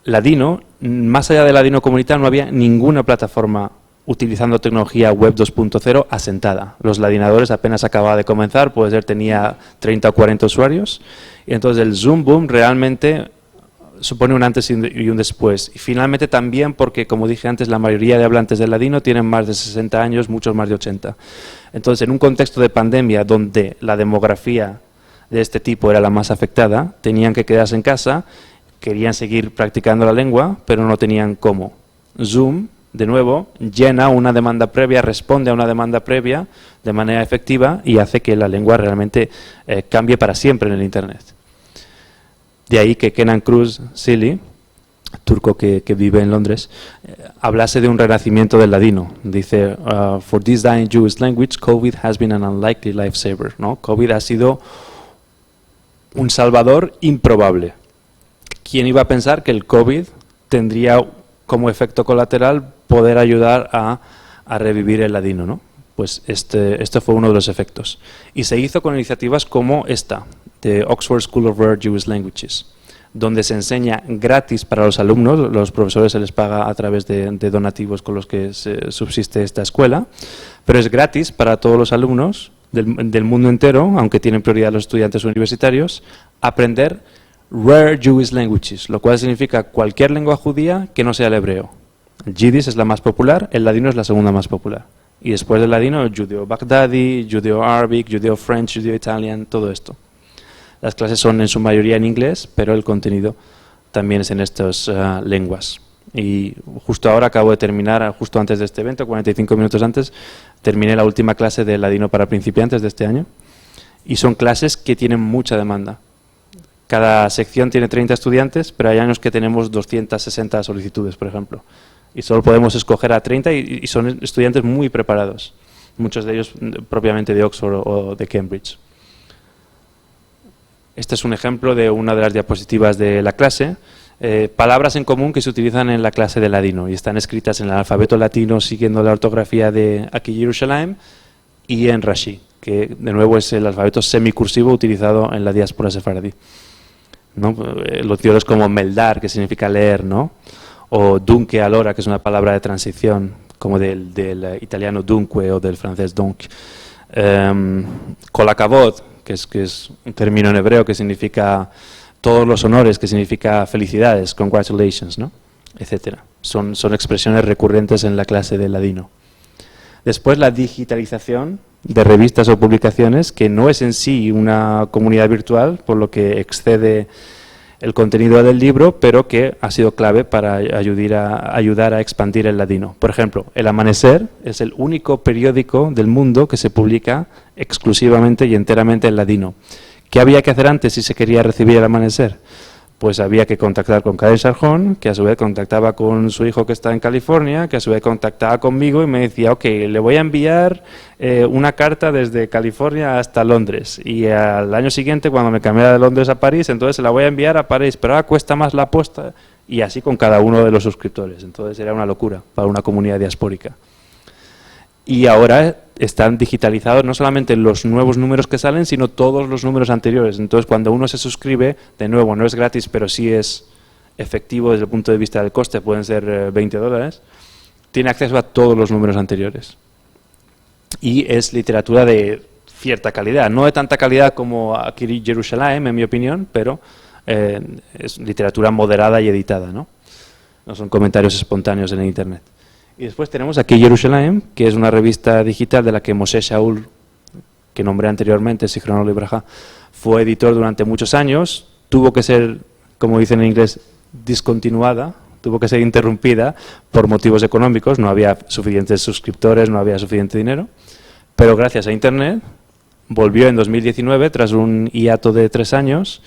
ladino, más allá del ladino comunitario, no había ninguna plataforma utilizando tecnología web 2.0 asentada. Los ladinadores apenas acababa de comenzar, puede ser tenía 30 o 40 usuarios, y entonces el Zoom Boom realmente supone un antes y un después. Y finalmente también porque, como dije antes, la mayoría de hablantes del ladino tienen más de 60 años, muchos más de 80. Entonces, en un contexto de pandemia donde la demografía de este tipo era la más afectada, tenían que quedarse en casa, querían seguir practicando la lengua, pero no tenían cómo. Zoom, de nuevo, llena una demanda previa, responde a una demanda previa de manera efectiva y hace que la lengua realmente cambie para siempre en el Internet. De ahí que Kenan Cruz Silly, turco que vive en Londres, hablase de un renacimiento del ladino. Dice, for this dying Jewish language, COVID has been an unlikely lifesaver, ¿no? COVID ha sido un salvador improbable. ¿Quién iba a pensar que el COVID tendría como efecto colateral poder ayudar a revivir el ladino, ¿no? Pues este fue uno de los efectos. Y se hizo con iniciativas como esta, de Oxford School of Rare Jewish Languages, donde se enseña gratis para los alumnos, los profesores se les paga a través de donativos con los que se subsiste esta escuela, pero es gratis para todos los alumnos del mundo entero, aunque tienen prioridad los estudiantes universitarios, aprender Rare Jewish Languages, lo cual significa cualquier lengua judía que no sea el hebreo. El Yiddish es la más popular, el ladino es la segunda más popular. Y después del ladino, el judeo-baghdadi, judeo-arabic, judeo-french, judeo-italian, todo esto. Las clases son en su mayoría en inglés, pero el contenido también es en estas lenguas. Y justo ahora acabo de terminar, justo antes de este evento, 45 minutos antes, terminé la última clase de ladino para principiantes de este año. Y son clases que tienen mucha demanda. Cada sección tiene 30 estudiantes, pero hay años que tenemos 260 solicitudes, por ejemplo. y solo podemos escoger a 30 y son estudiantes muy preparados, muchos de ellos propiamente de Oxford o de Cambridge. Este es un ejemplo de una de las diapositivas de la clase. Palabras en común que se utilizan en la clase de ladino y están escritas en el alfabeto latino siguiendo la ortografía de Aquí Jerusalem y en Rashi, que de nuevo es el alfabeto semicursivo utilizado en la diáspora sefaradí, ¿no? Los títulos como meldar, que significa leer, ¿no? O dunque allora, que es una palabra de transición, como del italiano dunque o del francés donc. Kolakavod, que es un término en hebreo que significa todos los honores, que significa felicidades, congratulations, ¿no? Etcétera. Son expresiones recurrentes en la clase de ladino. Después, la digitalización de revistas o publicaciones, que no es en sí una comunidad virtual, por lo que excede el contenido del libro, pero que ha sido clave para ayudar a expandir el ladino. Por ejemplo, El Amanecer es el único periódico del mundo que se publica exclusivamente y enteramente en ladino. ¿Qué había que hacer antes si se quería recibir El Amanecer? Pues había que contactar con Karen Sarjón, que a su vez contactaba con su hijo que está en California, que a su vez contactaba conmigo y me decía, ok, le voy a enviar una carta desde California hasta Londres. Y al año siguiente, cuando me cambiara de Londres a París, entonces se la voy a enviar a París, pero ahora cuesta más la posta. Y así con cada uno de los suscriptores. Entonces era una locura para una comunidad diaspórica. Y ahora están digitalizados no solamente los nuevos números que salen, sino todos los números anteriores. Entonces, cuando uno se suscribe, de nuevo, no es gratis, pero sí es efectivo desde el punto de vista del coste, pueden ser $20, tiene acceso a todos los números anteriores. Y es literatura de cierta calidad, no de tanta calidad como Aquí Jerusalem, en mi opinión, pero es literatura moderada y editada, ¿no? No son comentarios espontáneos en el Internet. Y después tenemos Aquí Jerusalem, que es una revista digital de la que Moshe Shaul, que nombré anteriormente, Zichrono Libraja, fue editor durante muchos años. Tuvo que ser, como dicen en inglés, discontinuada, tuvo que ser interrumpida por motivos económicos. No había suficientes suscriptores, no había suficiente dinero. Pero gracias a Internet volvió en 2019 tras un hiato de 3 años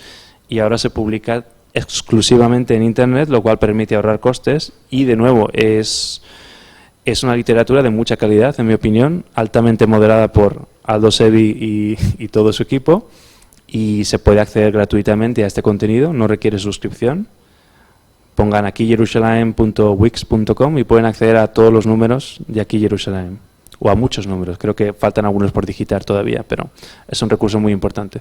y ahora se publica exclusivamente en Internet, lo cual permite ahorrar costes y, de nuevo, es una literatura de mucha calidad, en mi opinión, altamente moderada por Aldo Sevi y todo su equipo, y se puede acceder gratuitamente a este contenido, no requiere suscripción. Pongan aquí jerusalem.wix.com y pueden acceder a todos los números de Aquí Jerusalem, o a muchos números, creo que faltan algunos por digitar todavía, pero es un recurso muy importante.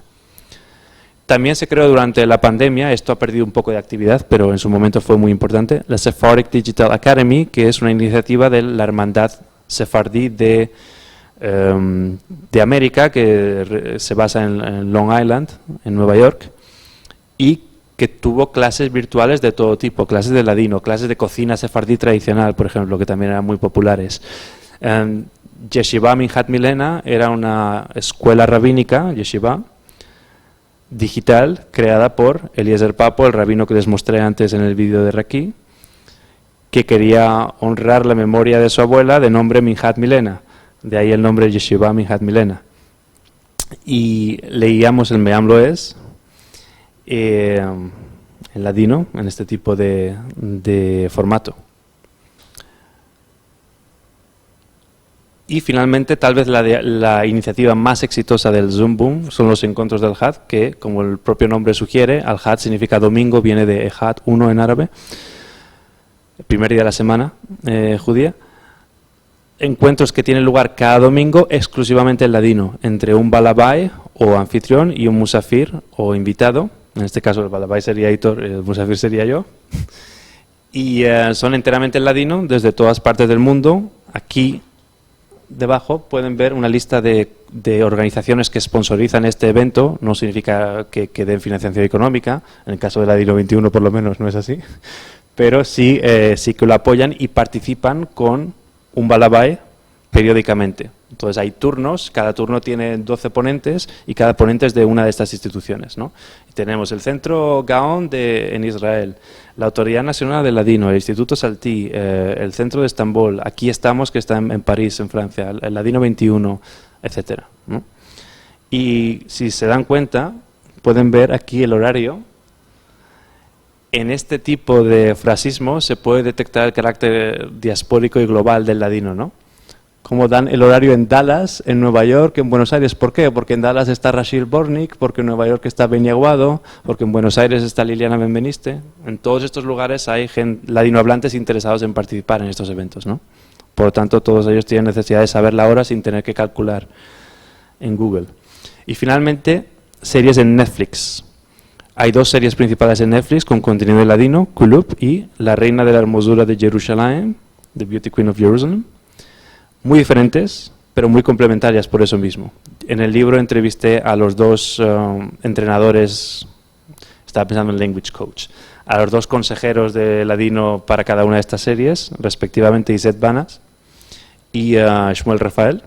También se creó durante la pandemia, esto ha perdido un poco de actividad, pero en su momento fue muy importante, la Sephardic Digital Academy, que es una iniciativa de la Hermandad Sefardí de América, que se basa en Long Island, en Nueva York, y que tuvo clases virtuales de todo tipo, clases de ladino, clases de cocina sefardí tradicional, por ejemplo, que también eran muy populares. Yeshiva Minhat Milena era una escuela rabínica, Yeshiva, digital, creada por Eliezer Papo, el rabino que les mostré antes en el vídeo de Raki, que quería honrar la memoria de su abuela de nombre Minhat Milena, de ahí el nombre Yeshiva Minhat Milena. Y leíamos el Me'am Lo'ez en ladino, en este tipo de formato. Y finalmente, tal vez la iniciativa más exitosa del Zoom Boom son los encuentros del Had, que, como el propio nombre sugiere, Al-Had significa domingo, viene de Ehad, uno en árabe, el primer día de la semana judía. Encuentros que tienen lugar cada domingo exclusivamente en ladino, entre un balabai o anfitrión y un musafir o invitado. En este caso el balabai sería Hitor, el musafir sería yo. Y son enteramente en ladino desde todas partes del mundo. Aquí debajo pueden ver una lista de organizaciones que sponsorizan este evento. No significa que den financiación económica, en el caso de Ladino 21 por lo menos no es así, pero sí que lo apoyan y participan con un balabai periódicamente. Entonces hay turnos, cada turno tiene 12 ponentes y cada ponente es de una de estas instituciones, ¿no? Y tenemos el Centro Gaon en Israel, la Autoridad Nacional del Ladino, el Instituto Saltí, el Centro de Estambul, aquí estamos, que está en París, en Francia, el Ladino 21, etcétera, ¿no? Y si se dan cuenta, pueden ver aquí el horario en este tipo de frasismo se puede detectar el carácter diaspórico y global del ladino, ¿no? Como dan el horario en Dallas, en Nueva York, en Buenos Aires. ¿Por qué? Porque en Dallas está Rachel Bornik, porque en Nueva York está Beni Aguado, porque en Buenos Aires está Liliana Benveniste. En todos estos lugares hay ladinohablantes interesados en participar en estos eventos, ¿no? Por lo tanto, todos ellos tienen necesidad de saber la hora sin tener que calcular en Google. Y finalmente, series en Netflix. Hay 2 series principales en Netflix con contenido ladino, Kulub y La Reina de la Hermosura de Jerusalén, The Beauty Queen of Jerusalem. Muy diferentes, pero muy complementarias por eso mismo. En el libro entrevisté a los 2 entrenadores, estaba pensando en language coach, a los 2 consejeros de ladino para cada una de estas series, respectivamente Iset Banas y Shmuel Rafael.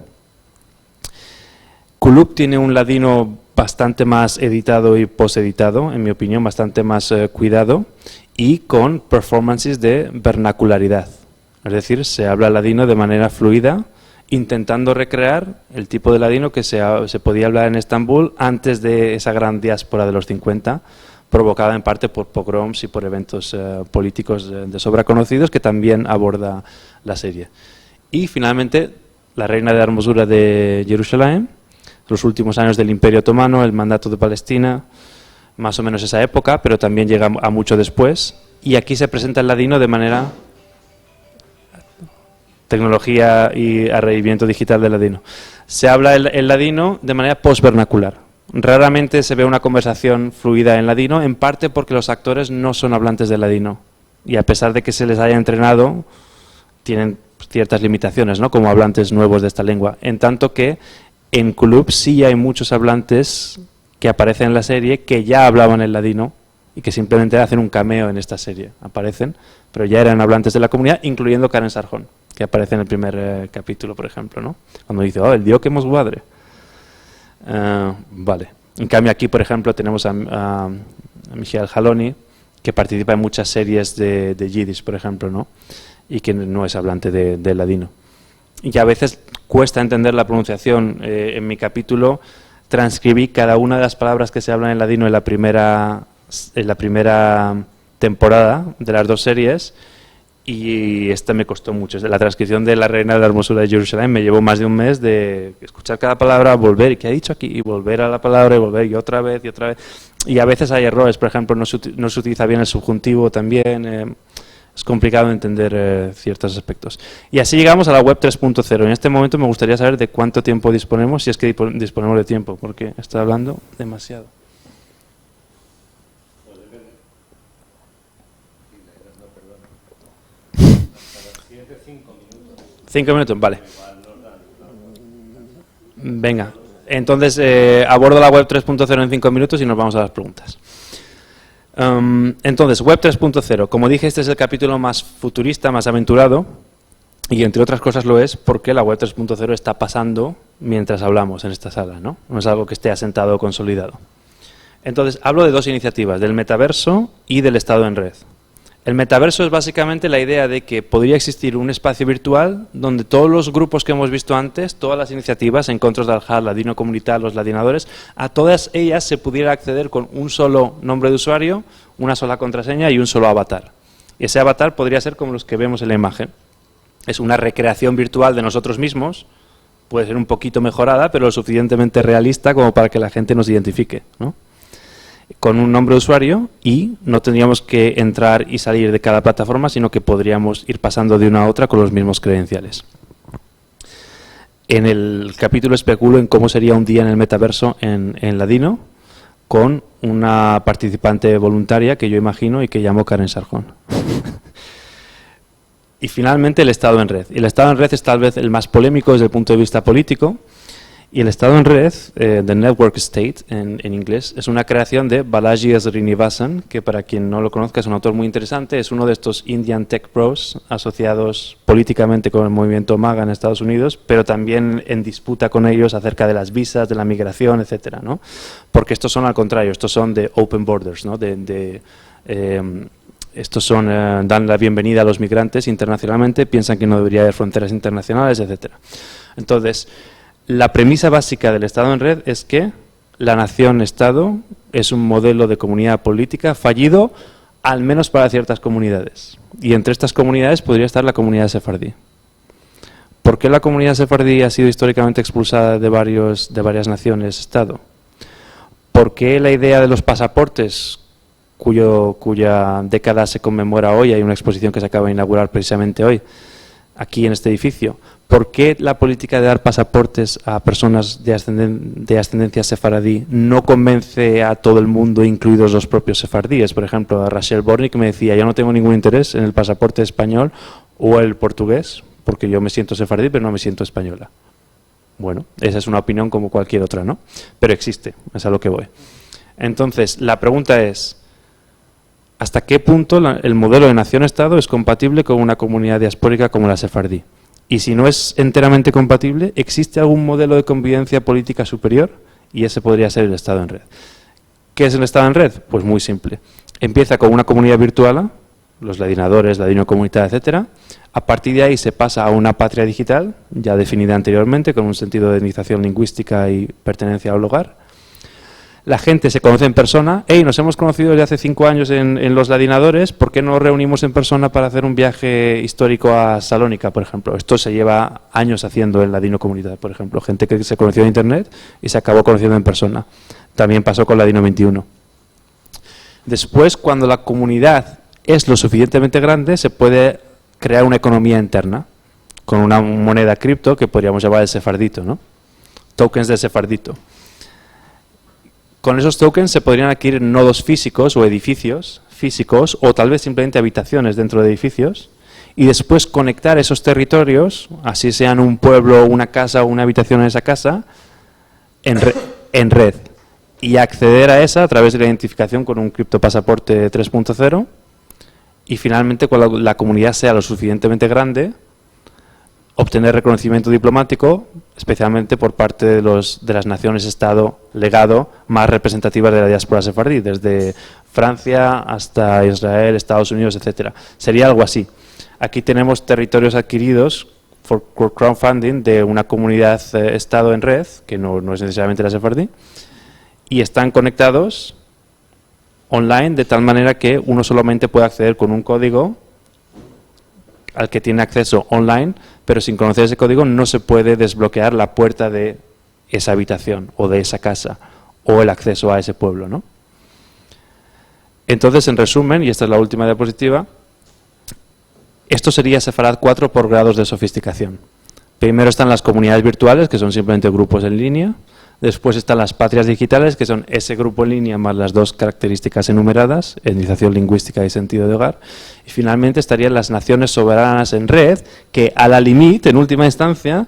Kulub tiene un ladino bastante más editado y poseditado, en mi opinión, bastante más cuidado y con performances de vernacularidad. Es decir, se habla ladino de manera fluida, intentando recrear el tipo de ladino que se podía hablar en Estambul antes de esa gran diáspora de los 50, provocada en parte por pogroms y por eventos políticos de sobra conocidos que también aborda la serie. Y finalmente, La Reina de la Hermosura de Jerusalén, los últimos años del Imperio Otomano, el mandato de Palestina, más o menos esa época, pero también llega a mucho después. Y aquí se presenta el ladino de manera... tecnología y arreglamiento digital del ladino. Se habla el ladino de manera postvernacular. Raramente se ve una conversación fluida en ladino, en parte porque los actores no son hablantes de ladino. Y a pesar de que se les haya entrenado, tienen ciertas limitaciones, ¿no?, como hablantes nuevos de esta lengua. En tanto que en Kulub sí hay muchos hablantes que aparecen en la serie que ya hablaban el ladino y que simplemente hacen un cameo en esta serie. Aparecen, pero ya eran hablantes de la comunidad, incluyendo Karen Sarjón, que aparece en el primer capítulo, por ejemplo, ¿no? Cuando dice, oh, el dio que hemos guadre. Vale. En cambio aquí, por ejemplo, tenemos a Michael Haloni, que participa en muchas series de Yiddish, por ejemplo, ¿no? Y que no es hablante de ladino. Y a veces cuesta entender la pronunciación. En mi capítulo transcribí cada una de las palabras que se hablan en ladino en la primera temporada de las 2 series, y esta me costó mucho. La transcripción de La Reina de la Hermosura de Jerusalén me llevó más de un mes de escuchar cada palabra, volver, ¿y qué ha dicho aquí? Y volver a la palabra, y volver, y otra vez, y otra vez. Y a veces hay errores, por ejemplo, no se utiliza bien el subjuntivo también. Es complicado entender ciertos aspectos. Y así llegamos a la web 3.0. En este momento me gustaría saber de cuánto tiempo disponemos, si es que disponemos de tiempo, porque estoy hablando demasiado. 5 minutos, vale. Venga, entonces abordo la web 3.0 en 5 minutos y nos vamos a las preguntas. Entonces, web 3.0. Como dije, este es el capítulo más futurista, más aventurado, y entre otras cosas lo es porque la web 3.0 está pasando mientras hablamos en esta sala, ¿no? No es algo que esté asentado o consolidado. Entonces, hablo de 2 iniciativas, del metaverso y del estado en red. El metaverso es básicamente la idea de que podría existir un espacio virtual donde todos los grupos que hemos visto antes, todas las iniciativas, Encontros del Hub, Ladino Comunidad, los ladinadores, a todas ellas se pudiera acceder con un solo nombre de usuario, una sola contraseña y un solo avatar. Y ese avatar podría ser como los que vemos en la imagen. Es una recreación virtual de nosotros mismos, puede ser un poquito mejorada, pero lo suficientemente realista como para que la gente nos identifique, ¿no?, con un nombre de usuario, y no tendríamos que entrar y salir de cada plataforma, sino que podríamos ir pasando de una a otra con los mismos credenciales. En el capítulo especulo en cómo sería un día en el metaverso en ladino, con una participante voluntaria que yo imagino y que llamo Karen Sarjón. Y finalmente el estado en red. El estado en red es tal vez el más polémico desde el punto de vista político. Y el estado en red, The Network State en inglés, es una creación de Balaji Srinivasan, que para quien no lo conozca es un autor muy interesante, es uno de estos Indian Tech Pros asociados políticamente con el movimiento MAGA en Estados Unidos, pero también en disputa con ellos acerca de las visas, de la migración, etcétera, ¿no? Porque estos son al contrario, estos son de open borders, ¿no? Estos son, dan la bienvenida a los migrantes internacionalmente, piensan que no debería haber fronteras internacionales, etcétera. Entonces, la premisa básica del Estado en red es que la nación-Estado es un modelo de comunidad política fallido al menos para ciertas comunidades. Y entre estas comunidades podría estar la comunidad sefardí. ¿Por qué la comunidad sefardí ha sido históricamente expulsada de varias naciones-estado? ¿Por qué la idea de los pasaportes, cuya década se conmemora hoy, hay una exposición que se acaba de inaugurar precisamente hoy, aquí en este edificio? ¿Por qué la política de dar pasaportes a personas de ascendencia sefaradí no convence a todo el mundo, incluidos los propios sefardíes? Por ejemplo, a Rachel Bornik me decía, yo no tengo ningún interés en el pasaporte español o el portugués, porque yo me siento sefardí, pero no me siento española. Bueno, esa es una opinión como cualquier otra, ¿no? Pero existe, es a lo que voy. Entonces, la pregunta es, ¿hasta qué punto el modelo de nación-estado es compatible con una comunidad diaspórica como la sefardí? Y si no es enteramente compatible, ¿existe algún modelo de convivencia política superior? Y ese podría ser el Estado en red. ¿Qué es el Estado en red? Pues muy simple. Empieza con una comunidad virtual, los ladinadores, ladino comunidad, etcétera. A partir de ahí se pasa a una patria digital, ya definida anteriormente, con un sentido de etnización lingüística y pertenencia al hogar. La gente se conoce en persona. Hey, nos hemos conocido desde hace 5 años en los ladinadores, ¿por qué no nos reunimos en persona para hacer un viaje histórico a Salónica, por ejemplo? Esto se lleva años haciendo en Ladino Comunidad, por ejemplo. Gente que se conoció en Internet y se acabó conociendo en persona. También pasó con Ladino 21. Después, cuando la comunidad es lo suficientemente grande, se puede crear una economía interna con una moneda cripto que podríamos llamar el sefardito, ¿no? Tokens de sefardito. Con esos tokens se podrían adquirir nodos físicos o edificios físicos o tal vez simplemente habitaciones dentro de edificios y después conectar esos territorios, así sean un pueblo, una casa o una habitación en esa casa, en red y acceder a esa a través de la identificación con un criptopasaporte 3.0 y finalmente cuando la comunidad sea lo suficientemente grande, obtener reconocimiento diplomático, especialmente por parte de las naciones-estado legado más representativas de la diáspora sefardí, desde Francia hasta Israel, Estados Unidos, etcétera. Sería algo así. Aquí tenemos territorios adquiridos por crowdfunding de una comunidad-estado en red, que no es necesariamente la sefardí, y están conectados online de tal manera que uno solamente puede acceder con un código al que tiene acceso online, pero sin conocer ese código no se puede desbloquear la puerta de esa habitación o de esa casa o el acceso a ese pueblo, ¿no? Entonces, en resumen, y esta es la última diapositiva, esto sería Sefarad 4 por grados de sofisticación. Primero están las comunidades virtuales, que son simplemente grupos en línea. Después están las patrias digitales, que son ese grupo en línea más las dos características enumeradas, etnización lingüística y sentido de hogar. Y finalmente estarían las naciones soberanas en red, que a la límite, en última instancia,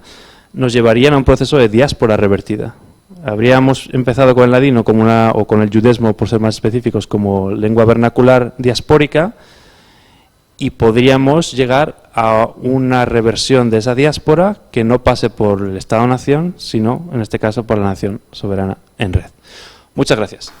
nos llevarían a un proceso de diáspora revertida. Habríamos empezado con el ladino o con el yudesmo, por ser más específicos, como lengua vernacular diaspórica, y podríamos llegar a una reversión de esa diáspora que no pase por el Estado-Nación, sino, en este caso, por la nación soberana en red. Muchas gracias.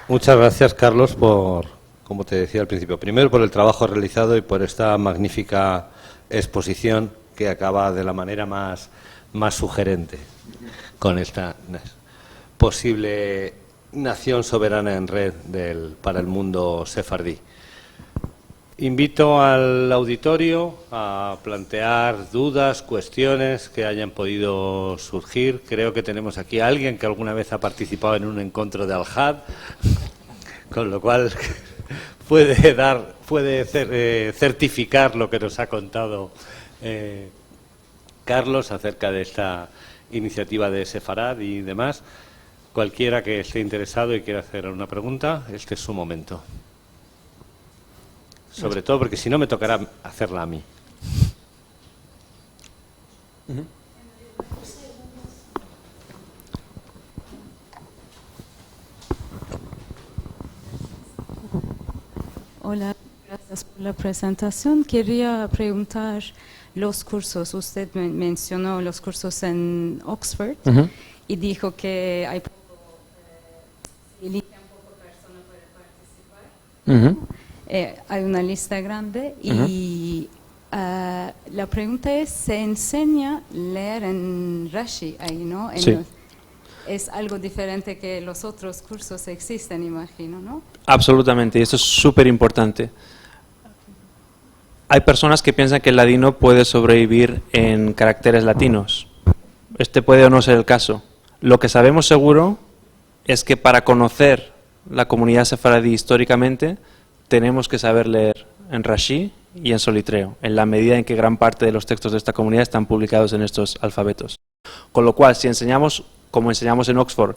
Muchas gracias, Carlos, por, como te decía al principio, primero por el trabajo realizado y por esta magnífica exposición que acaba de la manera más sugerente con esta posible nación soberana en red para el mundo sefardí. Invito al auditorio a plantear dudas, cuestiones que hayan podido surgir. Creo que tenemos aquí a alguien que alguna vez ha participado en un encuentro de Al-Had, con lo cual puede certificar lo que nos ha contado Carlos acerca de esta iniciativa de Sefarad y demás. Cualquiera que esté interesado y quiera hacer una pregunta, este es su momento. Sobre todo porque si no me tocará hacerla a mí. Hola, gracias por la presentación. Quería preguntar los cursos. Usted mencionó los cursos en Oxford y dijo que hay poco, persona puede participar. Hay una lista grande y la pregunta es, ¿se enseña a leer en Rashi ahí, no? Sí. es algo diferente que los otros cursos existen, imagino, ¿no? Absolutamente, y esto es súper importante. Hay personas que piensan que el ladino puede sobrevivir en caracteres latinos. Este puede o no ser el caso. Lo que sabemos seguro es que para conocer la comunidad sefaradí históricamente tenemos que saber leer en Rashi y en Solitreo, en la medida en que gran parte de los textos de esta comunidad están publicados en estos alfabetos. Con lo cual, si enseñamos, como enseñamos en Oxford,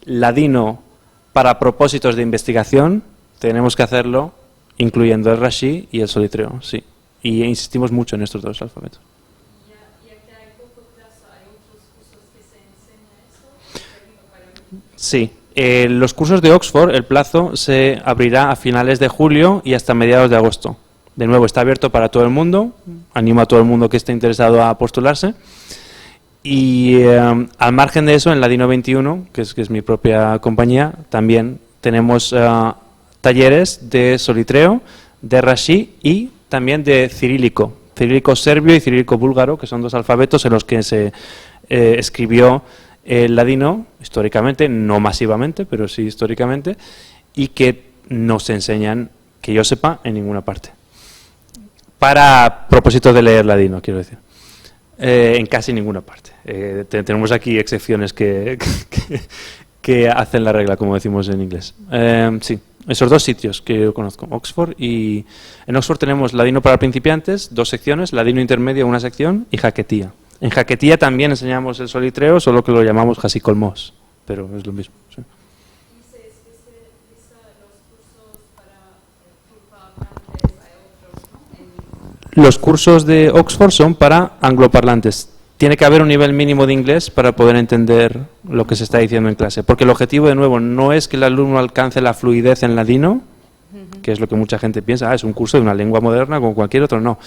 ladino para propósitos de investigación, tenemos que hacerlo incluyendo el Rashi y el Solitreo, sí. Y insistimos mucho en estos dos alfabetos. Sí, los cursos de Oxford, el plazo se abrirá a finales de julio y hasta mediados de agosto. De nuevo, está abierto para todo el mundo, animo a todo el mundo que esté interesado a postularse. Y al margen de eso, en Ladino 21, que es mi propia compañía, también tenemos talleres de solitreo, de Rashi y también de cirílico. Cirílico serbio y cirílico búlgaro, que son dos alfabetos en los que se escribió el ladino históricamente, no masivamente, pero sí históricamente, y que no se enseñan, que yo sepa, en ninguna parte. Para propósitos de leer ladino, quiero decir. En casi ninguna parte. Tenemos aquí excepciones que hacen la regla, como decimos en inglés. Sí, esos dos sitios que yo conozco, Oxford y... En Oxford tenemos ladino para principiantes, 2 secciones, ladino intermedio, 1 sección, y jaquetía. En jaquetía también enseñamos el solitreo, solo que lo llamamos hasicolmos, pero es lo mismo. Sí. Los cursos de Oxford son para angloparlantes. Tiene que haber un nivel mínimo de inglés para poder entender lo que se está diciendo en clase. Porque el objetivo, de nuevo, no es que el alumno alcance la fluidez en ladino, que es lo que mucha gente piensa, es un curso de una lengua moderna como cualquier otro. No.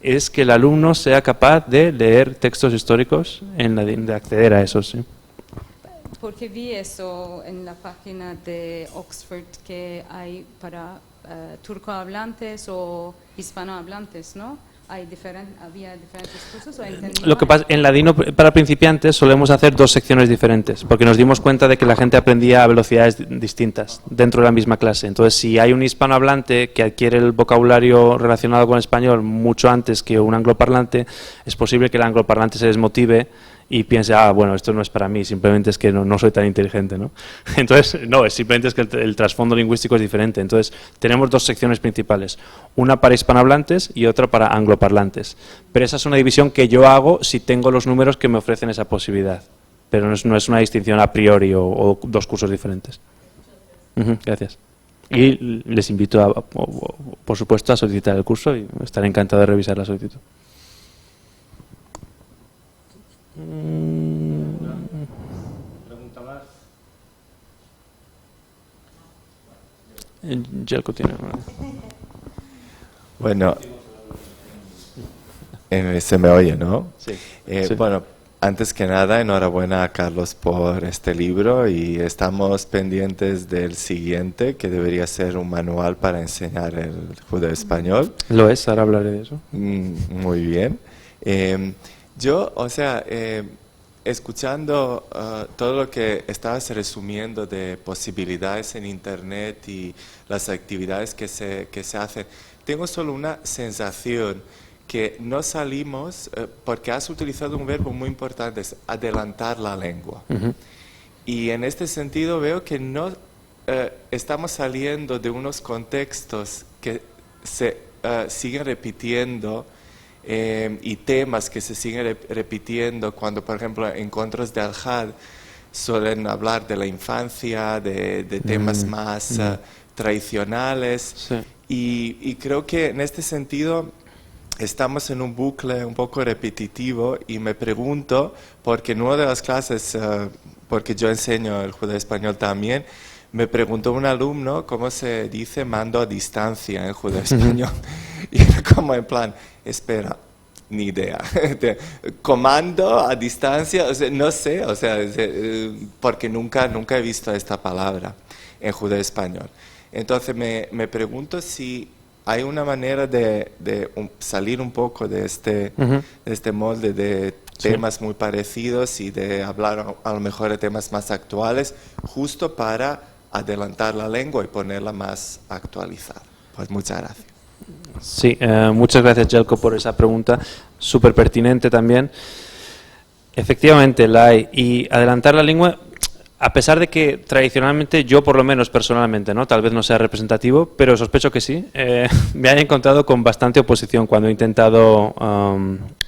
Es que el alumno sea capaz de leer textos históricos en ladino, de acceder a esos. ¿Sí? Porque vi eso en la página de Oxford, que hay para turcohablantes o hispanohablantes, ¿no? ¿Había diferentes cursos o entendí Lo que pasa, en ladino para principiantes solemos hacer 2 secciones diferentes, porque nos dimos cuenta de que la gente aprendía a velocidades distintas dentro de la misma clase. Entonces, si hay un hispanohablante que adquiere el vocabulario relacionado con el español mucho antes que un angloparlante, es posible que el angloparlante se desmotive y piense, bueno, esto no es para mí, simplemente es que no soy tan inteligente, ¿no? Entonces, no, simplemente es que el trasfondo lingüístico es diferente. Entonces, tenemos 2 secciones principales, una para hispanohablantes y otra para angloparlantes. Pero esa es una división que yo hago si tengo los números que me ofrecen esa posibilidad. Pero no es una distinción a priori o 2 cursos diferentes. Gracias. Y les invito, por supuesto, a solicitar el curso y estaré encantado de revisar la solicitud. ¿Pregunta más? Jelko tiene. Bueno, se me oye, ¿no? Sí. Sí. Bueno, antes que nada, enhorabuena a Carlos por este libro y estamos pendientes del siguiente, que debería ser un manual para enseñar el judeo-español. Lo es, ahora hablaré de eso. Muy bien. Yo, escuchando todo lo que estabas resumiendo de posibilidades en Internet y las actividades que se hacen, tengo solo una sensación que no salimos, porque has utilizado un verbo muy importante, es adelantar la lengua. Y en este sentido veo que no estamos saliendo de unos contextos que se siguen repitiendo, y temas que se siguen repitiendo cuando, por ejemplo, en encuentros de Al-Had suelen hablar de la infancia, de temas más tradicionales. Sí. Y creo que en este sentido estamos en un bucle un poco repetitivo y me pregunto, porque en una de las clases, porque yo enseño el judeo español también, me preguntó un alumno cómo se dice mando a distancia en judeo español. Y era como en plan, espera, ni idea. Comando a distancia, no sé, porque nunca he visto esta palabra en judeo español. Entonces me pregunto si hay una manera de salir un poco de este molde de temas muy parecidos y de hablar a lo mejor de temas más actuales, justo para adelantar la lengua y ponerla más actualizada. Pues muchas gracias. Sí, muchas gracias, Jelko, por esa pregunta, súper pertinente también. Efectivamente, la hay. Y adelantar la lengua, a pesar de que tradicionalmente, yo por lo menos personalmente, ¿no? Tal vez no sea representativo, pero sospecho que sí, me he encontrado con bastante oposición cuando he intentado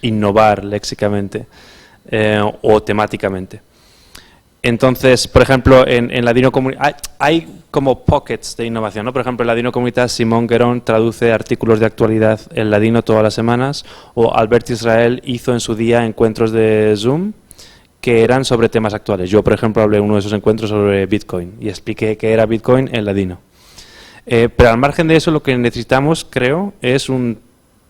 innovar léxicamente o temáticamente. Entonces, por ejemplo, en Ladino Comunitas hay como pockets de innovación, ¿no? Por ejemplo, en Ladino Comunitas, Simón Guerón traduce artículos de actualidad en ladino todas las semanas, o Albert Israel hizo en su día encuentros de Zoom que eran sobre temas actuales. Yo, por ejemplo, hablé en uno de esos encuentros sobre Bitcoin y expliqué qué era Bitcoin en ladino. Pero al margen de eso, lo que necesitamos, creo, es un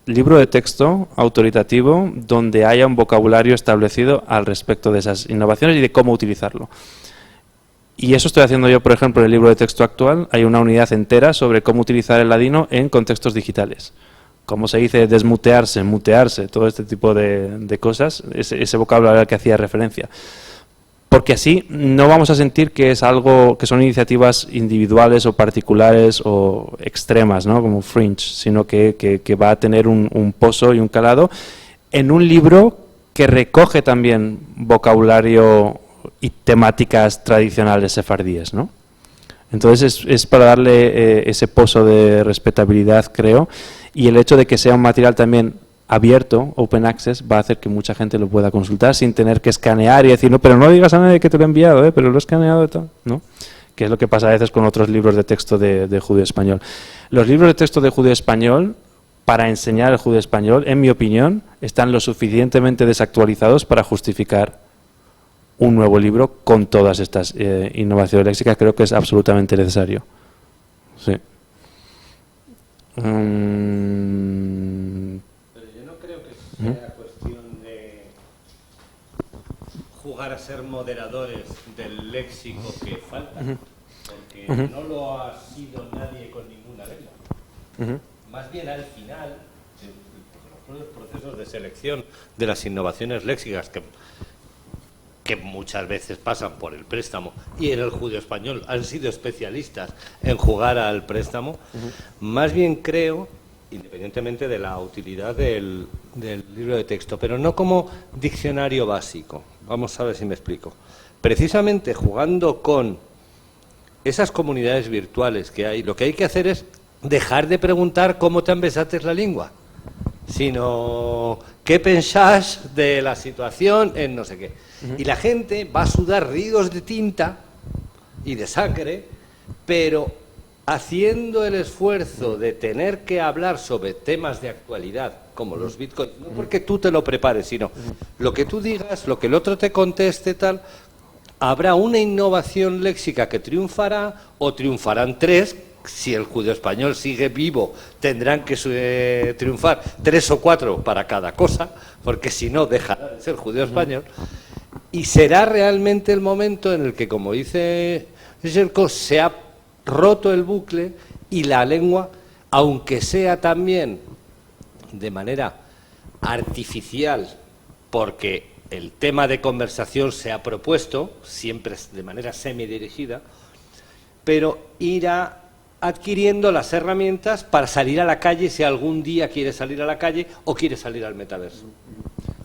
libro de texto autoritativo donde haya un vocabulario establecido al respecto de esas innovaciones y de cómo utilizarlo. Y eso estoy haciendo yo, por ejemplo, en el libro de texto actual. Hay una unidad entera sobre cómo utilizar el ladino en contextos digitales. Cómo se dice desmutearse, mutearse, todo este tipo de cosas, ese vocabulario al que hacía referencia. Porque así no vamos a sentir que es algo, que son iniciativas individuales o particulares o extremas, ¿no? Como fringe, sino que va a tener un pozo y un calado en un libro que recoge también vocabulario y temáticas tradicionales sefardíes, ¿no? Entonces es para darle ese pozo de respetabilidad, creo, y el hecho de que sea un material también abierto, open access, va a hacer que mucha gente lo pueda consultar sin tener que escanear y decir, no, pero no digas a nadie que te lo he enviado, pero lo he escaneado y tal, ¿no? Que es lo que pasa a veces con otros libros de texto de judío español. Los libros de texto de judío español, para enseñar el judío español, en mi opinión, están lo suficientemente desactualizados para justificar un nuevo libro con todas estas innovaciones léxicas. Creo que es absolutamente necesario. Sí. Sea cuestión de jugar a ser moderadores del léxico que falta, porque no lo ha sido nadie con ninguna regla. Más bien al final, los procesos de selección de las innovaciones léxicas que muchas veces pasan por el préstamo, y en el judío español han sido especialistas en jugar al préstamo, más bien creo, independientemente de la utilidad del libro de texto, pero no como diccionario básico. Vamos a ver si me explico. Precisamente jugando con esas comunidades virtuales que hay, lo que hay que hacer es dejar de preguntar cómo te embesates la lengua, sino qué pensás de la situación en no sé qué. Y la gente va a sudar ríos de tinta y de sangre, pero haciendo el esfuerzo de tener que hablar sobre temas de actualidad, como los bitcoins, no porque tú te lo prepares, sino lo que tú digas, lo que el otro te conteste, tal, habrá una innovación léxica que triunfará, o triunfarán tres. Si el judío español sigue vivo, tendrán que triunfar 3 o 4 para cada cosa, porque si no, dejará de ser judío español. Y será realmente el momento en el que, como dice Jelko, se ha roto el bucle y la lengua, aunque sea también de manera artificial, porque el tema de conversación se ha propuesto, siempre de manera semidirigida, pero irá adquiriendo las herramientas para salir a la calle si algún día quiere salir a la calle o quiere salir al metaverso.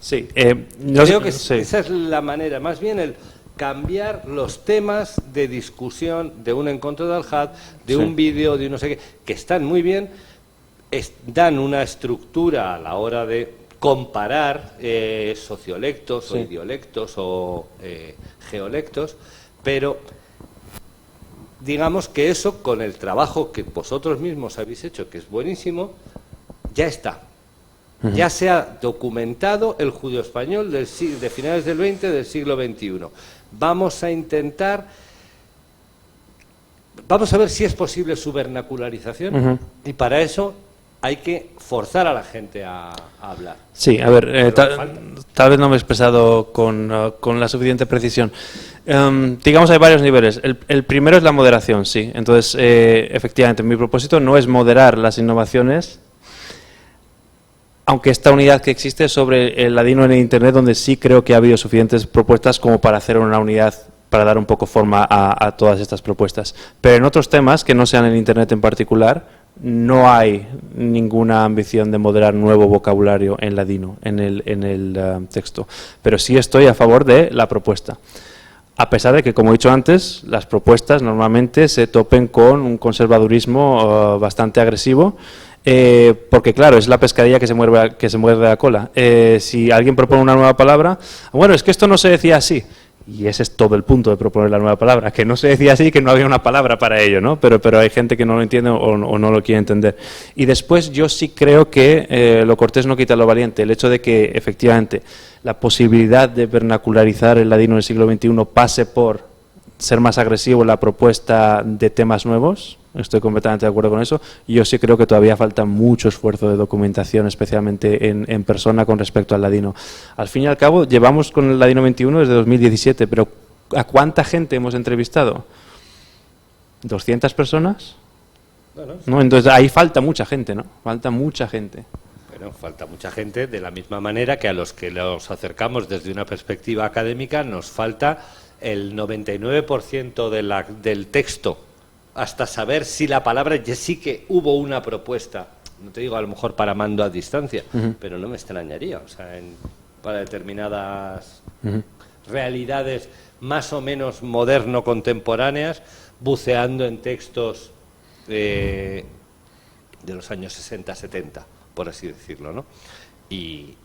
Sí, creo que sí. Esa es la manera, más bien el cambiar los temas de discusión de un encuentro de Al-Had, de un vídeo, de un no sé qué, que están muy bien, dan una estructura a la hora de comparar sociolectos o idiolectos o geolectos, pero digamos que eso, con el trabajo que vosotros mismos habéis hecho, que es buenísimo, ya está. Ya se ha documentado el judío español de finales del XX, del siglo XXI. Vamos a intentar, vamos a ver si es posible su vernacularización, y para eso hay que forzar a la gente a hablar. Sí, a ver, tal vez no me he expresado con la suficiente precisión. Digamos, hay varios niveles. El primero es la moderación, sí. Entonces, efectivamente, mi propósito no es moderar las innovaciones aunque esta unidad que existe es sobre el ladino en el Internet, donde sí creo que ha habido suficientes propuestas como para hacer una unidad para dar un poco forma a todas estas propuestas. Pero en otros temas, que no sean en Internet en particular, no hay ninguna ambición de moderar nuevo vocabulario en ladino, en el texto. Pero sí estoy a favor de la propuesta. A pesar de que, como he dicho antes, las propuestas normalmente se topen con un conservadurismo bastante agresivo, porque claro, es la pescadilla que se muerde la cola. Si alguien propone una nueva palabra, bueno, es que esto no se decía así. Y ese es todo el punto de proponer la nueva palabra, que no se decía así, que no había una palabra para ello, ¿no? Pero hay gente que no lo entiende o no lo quiere entender. Y después yo sí creo que lo cortés no quita lo valiente. El hecho de que efectivamente la posibilidad de vernacularizar el ladino en el siglo XXI pase por ser más agresivo en la propuesta de temas nuevos, estoy completamente de acuerdo con eso. Yo sí creo que todavía falta mucho esfuerzo de documentación, especialmente en persona con respecto al ladino. Al fin y al cabo, llevamos con el ladino 21 desde 2017, pero ¿a cuánta gente hemos entrevistado? ¿200 personas? ¿No? Entonces ahí falta mucha gente, ¿no? Falta mucha gente. Bueno, falta mucha gente, de la misma manera que a los que los acercamos desde una perspectiva académica nos falta el 99% del texto, hasta saber si la palabra ya sí que hubo una propuesta, no te digo a lo mejor para mando a distancia, pero no me extrañaría, o sea, para determinadas realidades más o menos moderno-contemporáneas, buceando en textos de los años 60-70, por así decirlo, ¿no? Y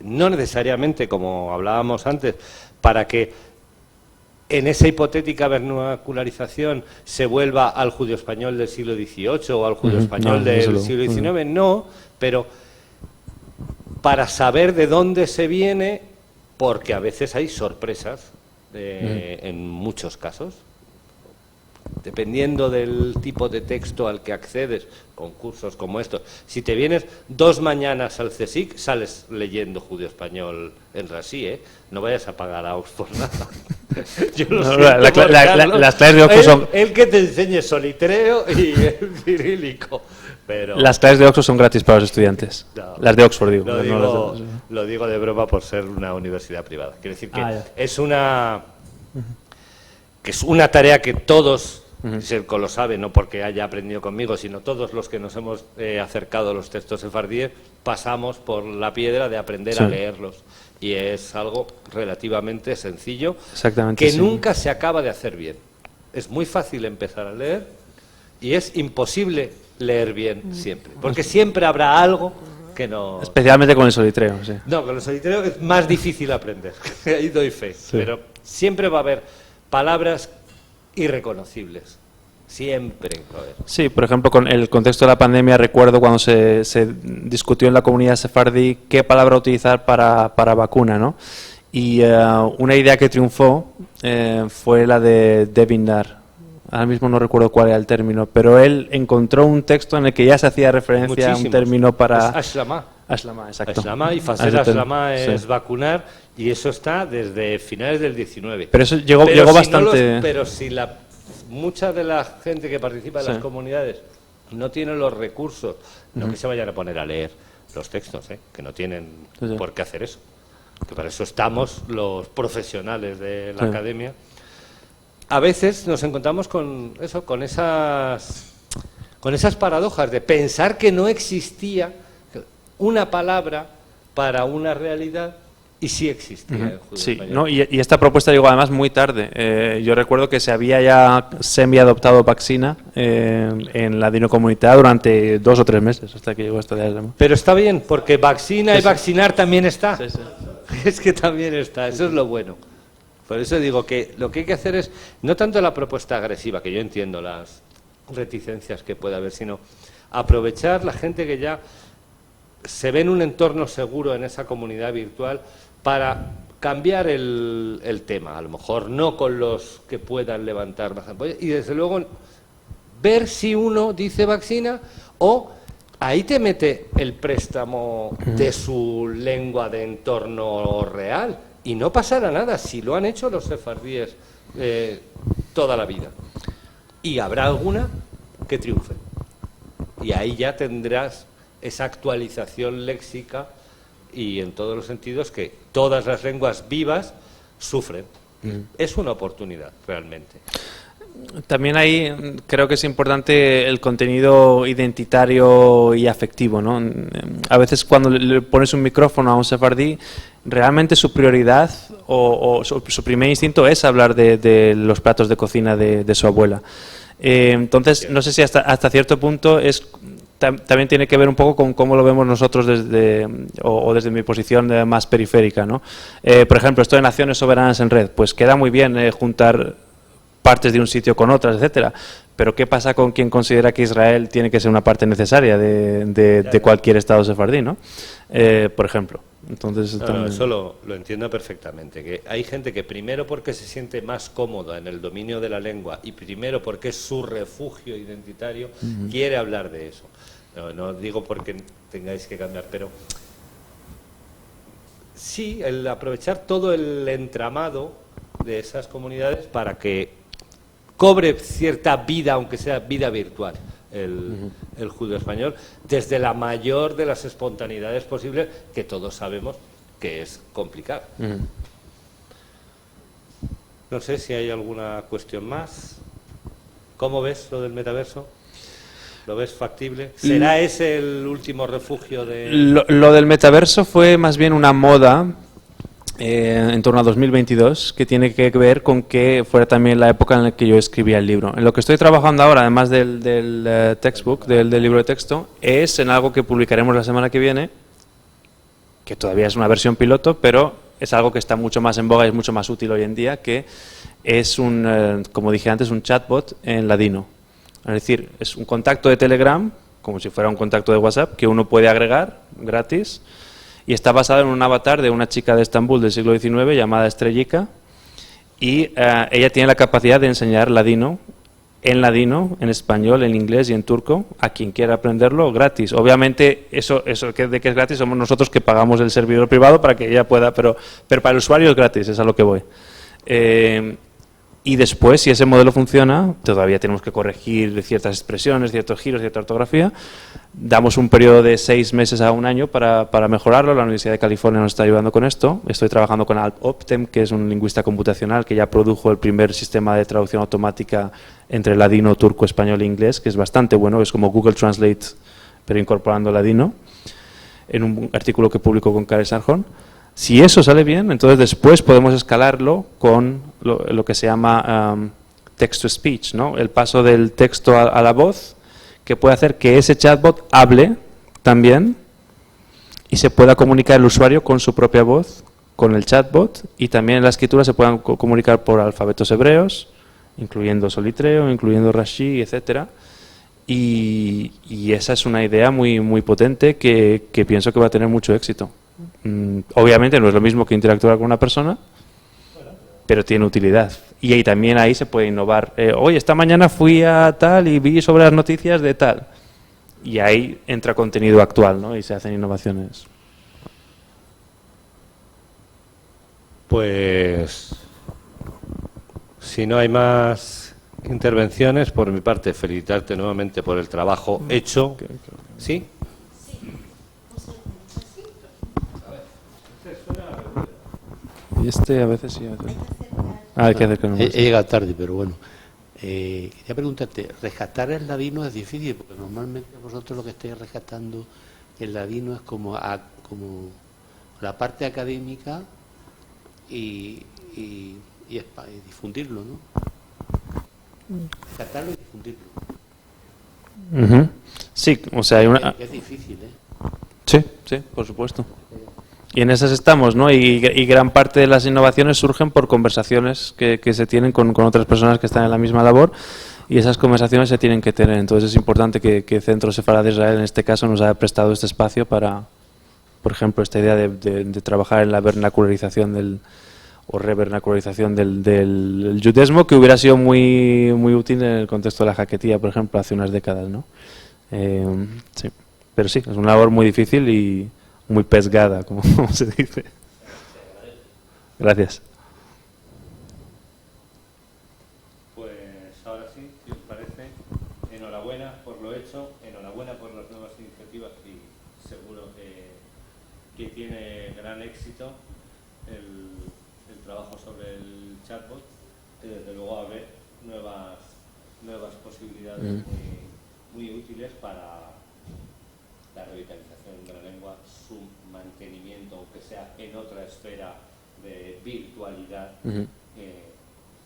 no necesariamente, como hablábamos antes, para que en esa hipotética vernacularización se vuelva al judío español del siglo XVIII o al judío español del siglo XIX, no, pero para saber de dónde se viene, porque a veces hay sorpresas en muchos casos. Dependiendo del tipo de texto al que accedes, concursos como estos, si te vienes 2 mañanas al CSIC, sales leyendo judío español en Rasí, ¿eh? No vayas a pagar a Oxford nada. Yo lo siento, las clases de Oxford son... El que te enseñe solitreo y el cirílico. Pero las clases de Oxford son gratis para los estudiantes. No, las de Oxford, digo. Lo digo de broma por ser una universidad privada. Quiero decir que es una tarea que todos, Serco lo sabe, no porque haya aprendido conmigo, sino todos los que nos hemos acercado a los textos sefardíes, pasamos por la piedra de aprender a leerlos. Y es algo relativamente sencillo, que nunca se acaba de hacer bien. Es muy fácil empezar a leer y es imposible leer bien siempre, porque siempre habrá algo que no... Especialmente con el solitreo, sí. No, con el solitreo es más difícil aprender, ahí doy fe, pero siempre va a haber palabras irreconocibles. Siempre. Sí, por ejemplo, con el contexto de la pandemia, recuerdo cuando se discutió en la comunidad sefardí qué palabra utilizar para vacuna, ¿no? Y una idea que triunfó fue la de Devinar. Ahora mismo no recuerdo cuál era el término, pero él encontró un texto en el que ya se hacía referencia a un término para... Ashlama. Ashlama, exacto. Ashlama, y facer ashlama es vacunar, y eso está desde finales del 19. Pero eso llegó bastante... pero si mucha de la gente que participa en las comunidades no tiene los recursos, no que se vayan a poner a leer los textos, que no tienen por qué hacer eso, que para eso estamos los profesionales de la academia. A veces nos encontramos con eso, con esas paradojas de pensar que no existía una palabra para una realidad. Y sí existía el judío español. ¿No? Y esta propuesta llegó además muy tarde. Yo recuerdo que se había ya semi-adoptado Vaccina en la Dino Comunidad durante 2 o 3 meses, hasta que llegó esta de... Pero está bien, porque Vaccina y vaccinar también está. Es que también está, eso es lo bueno. Por eso digo que lo que hay que hacer es, no tanto la propuesta agresiva, que yo entiendo las reticencias que puede haber, sino aprovechar la gente que ya se ve en un entorno seguro en esa comunidad virtual para cambiar el tema, a lo mejor no con los que puedan levantar más apoyo, y desde luego ver si uno dice vaccina o ahí te mete el préstamo de su lengua de entorno real y no pasará nada si lo han hecho los sefardíes toda la vida, y habrá alguna que triunfe y ahí ya tendrás esa actualización léxica y en todos los sentidos que todas las lenguas vivas sufren. Es una oportunidad, realmente. También ahí creo que es importante el contenido identitario y afectivo, ¿no? A veces cuando le pones un micrófono a un sefardí, realmente su prioridad o su primer instinto es hablar de los platos de cocina de su abuela. Entonces, no sé si hasta cierto punto también tiene que ver un poco con cómo lo vemos nosotros desde mi posición más periférica, ¿no? Por ejemplo, esto de Naciones Soberanas en Red, pues queda muy bien juntar partes de un sitio con otras, etcétera. Pero ¿qué pasa con quien considera que Israel tiene que ser una parte necesaria de cualquier Estado sefardí, ¿no? Por ejemplo. Entonces, eso lo entiendo perfectamente, que hay gente que primero porque se siente más cómoda en el dominio de la lengua y primero porque es su refugio identitario, quiere hablar de eso. No digo porque tengáis que cambiar, pero sí, el aprovechar todo el entramado de esas comunidades para que cobre cierta vida, aunque sea vida virtual, el judío español, desde la mayor de las espontaneidades posibles, que todos sabemos que es complicado. No sé si hay alguna cuestión más. ¿Cómo ves lo del metaverso? ¿Lo ves factible? ¿Será ese el último refugio de...? Lo del metaverso fue más bien una moda en torno a 2022, que tiene que ver con que fuera también la época en la que yo escribía el libro. En lo que estoy trabajando ahora, además del textbook, del libro de texto, es en algo que publicaremos la semana que viene, que todavía es una versión piloto, pero es algo que está mucho más en boga y es mucho más útil hoy en día, que es como dije antes, un chatbot en ladino. Es decir, es un contacto de Telegram, como si fuera un contacto de WhatsApp, que uno puede agregar gratis, y está basado en un avatar de una chica de Estambul del siglo XIX llamada Estrellica, y ella tiene la capacidad de enseñar ladino, en español, en inglés y en turco, a quien quiera aprenderlo gratis. Obviamente, eso de que es gratis somos nosotros que pagamos el servidor privado para que ella pueda, pero para el usuario es gratis, es a lo que voy. Y después, si ese modelo funciona, todavía tenemos que corregir ciertas expresiones, ciertos giros, cierta ortografía. Damos un periodo de 6 meses a un año para mejorarlo. La Universidad de California nos está ayudando con esto. Estoy trabajando con Alp Optem, que es un lingüista computacional que ya produjo el primer sistema de traducción automática entre ladino, turco, español e inglés, que es bastante bueno. Es como Google Translate, pero incorporando ladino, en un artículo que publicó con Karen Sarjón. Si eso sale bien, entonces después podemos escalarlo con lo que se llama text-to-speech, ¿no? El paso del texto a la voz, que puede hacer que ese chatbot hable también y se pueda comunicar el usuario con su propia voz, con el chatbot, y también en la escritura se puedan comunicar por alfabetos hebreos, incluyendo solitreo, incluyendo Rashi, etcétera. Y esa es una idea muy, muy potente que pienso que va a tener mucho éxito. Obviamente no es lo mismo que interactuar con una persona, pero tiene utilidad. Y ahí también se puede innovar. Oye, esta mañana fui a tal y vi sobre las noticias de tal. Y ahí entra contenido actual, ¿no? Y se hacen innovaciones. Pues, si no hay más intervenciones, por mi parte, felicitarte nuevamente por el trabajo hecho. ¿Sí? Y a veces sí. Hay que hacer que no. He llegado tarde, pero bueno. Quería preguntarte, rescatar el ladino es difícil, porque normalmente vosotros lo que estáis rescatando el ladino es como la parte académica y difundirlo, ¿no? Rescatarlo y difundirlo. Sí, o sea, hay una... Es difícil, ¿eh? Sí, por supuesto. Y en esas estamos, ¿no? Y gran parte de las innovaciones surgen por conversaciones que se tienen con otras personas que están en la misma labor, y esas conversaciones se tienen que tener. Entonces es importante que Centro Sefarad de Israel, en este caso, nos haya prestado este espacio para, por ejemplo, esta idea de trabajar en la vernacularización o revernacularización del judesmo, que hubiera sido muy, muy útil en el contexto de la jaquetía, por ejemplo, hace unas décadas, ¿no? Sí. Pero sí, es una labor muy difícil y muy pesgada, como se dice. Gracias. Pues ahora sí, si os parece, enhorabuena por lo hecho, enhorabuena por las nuevas iniciativas y que tiene gran éxito el trabajo sobre el chatbot, que desde luego abre nuevas posibilidades muy útiles para la revitalización de la lengua, su mantenimiento, aunque sea en otra esfera de virtualidad,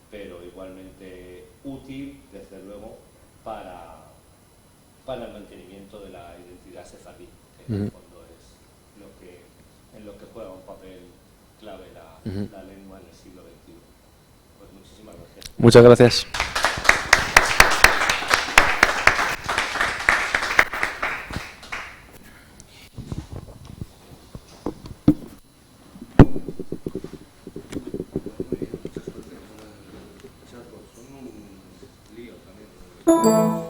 pero igualmente útil, desde luego, para el mantenimiento de la identidad sefardí, que en el fondo es en lo que juega un papel clave la lengua en el siglo XXI. Pues muchísimas gracias. Muchas gracias. Son un lío también.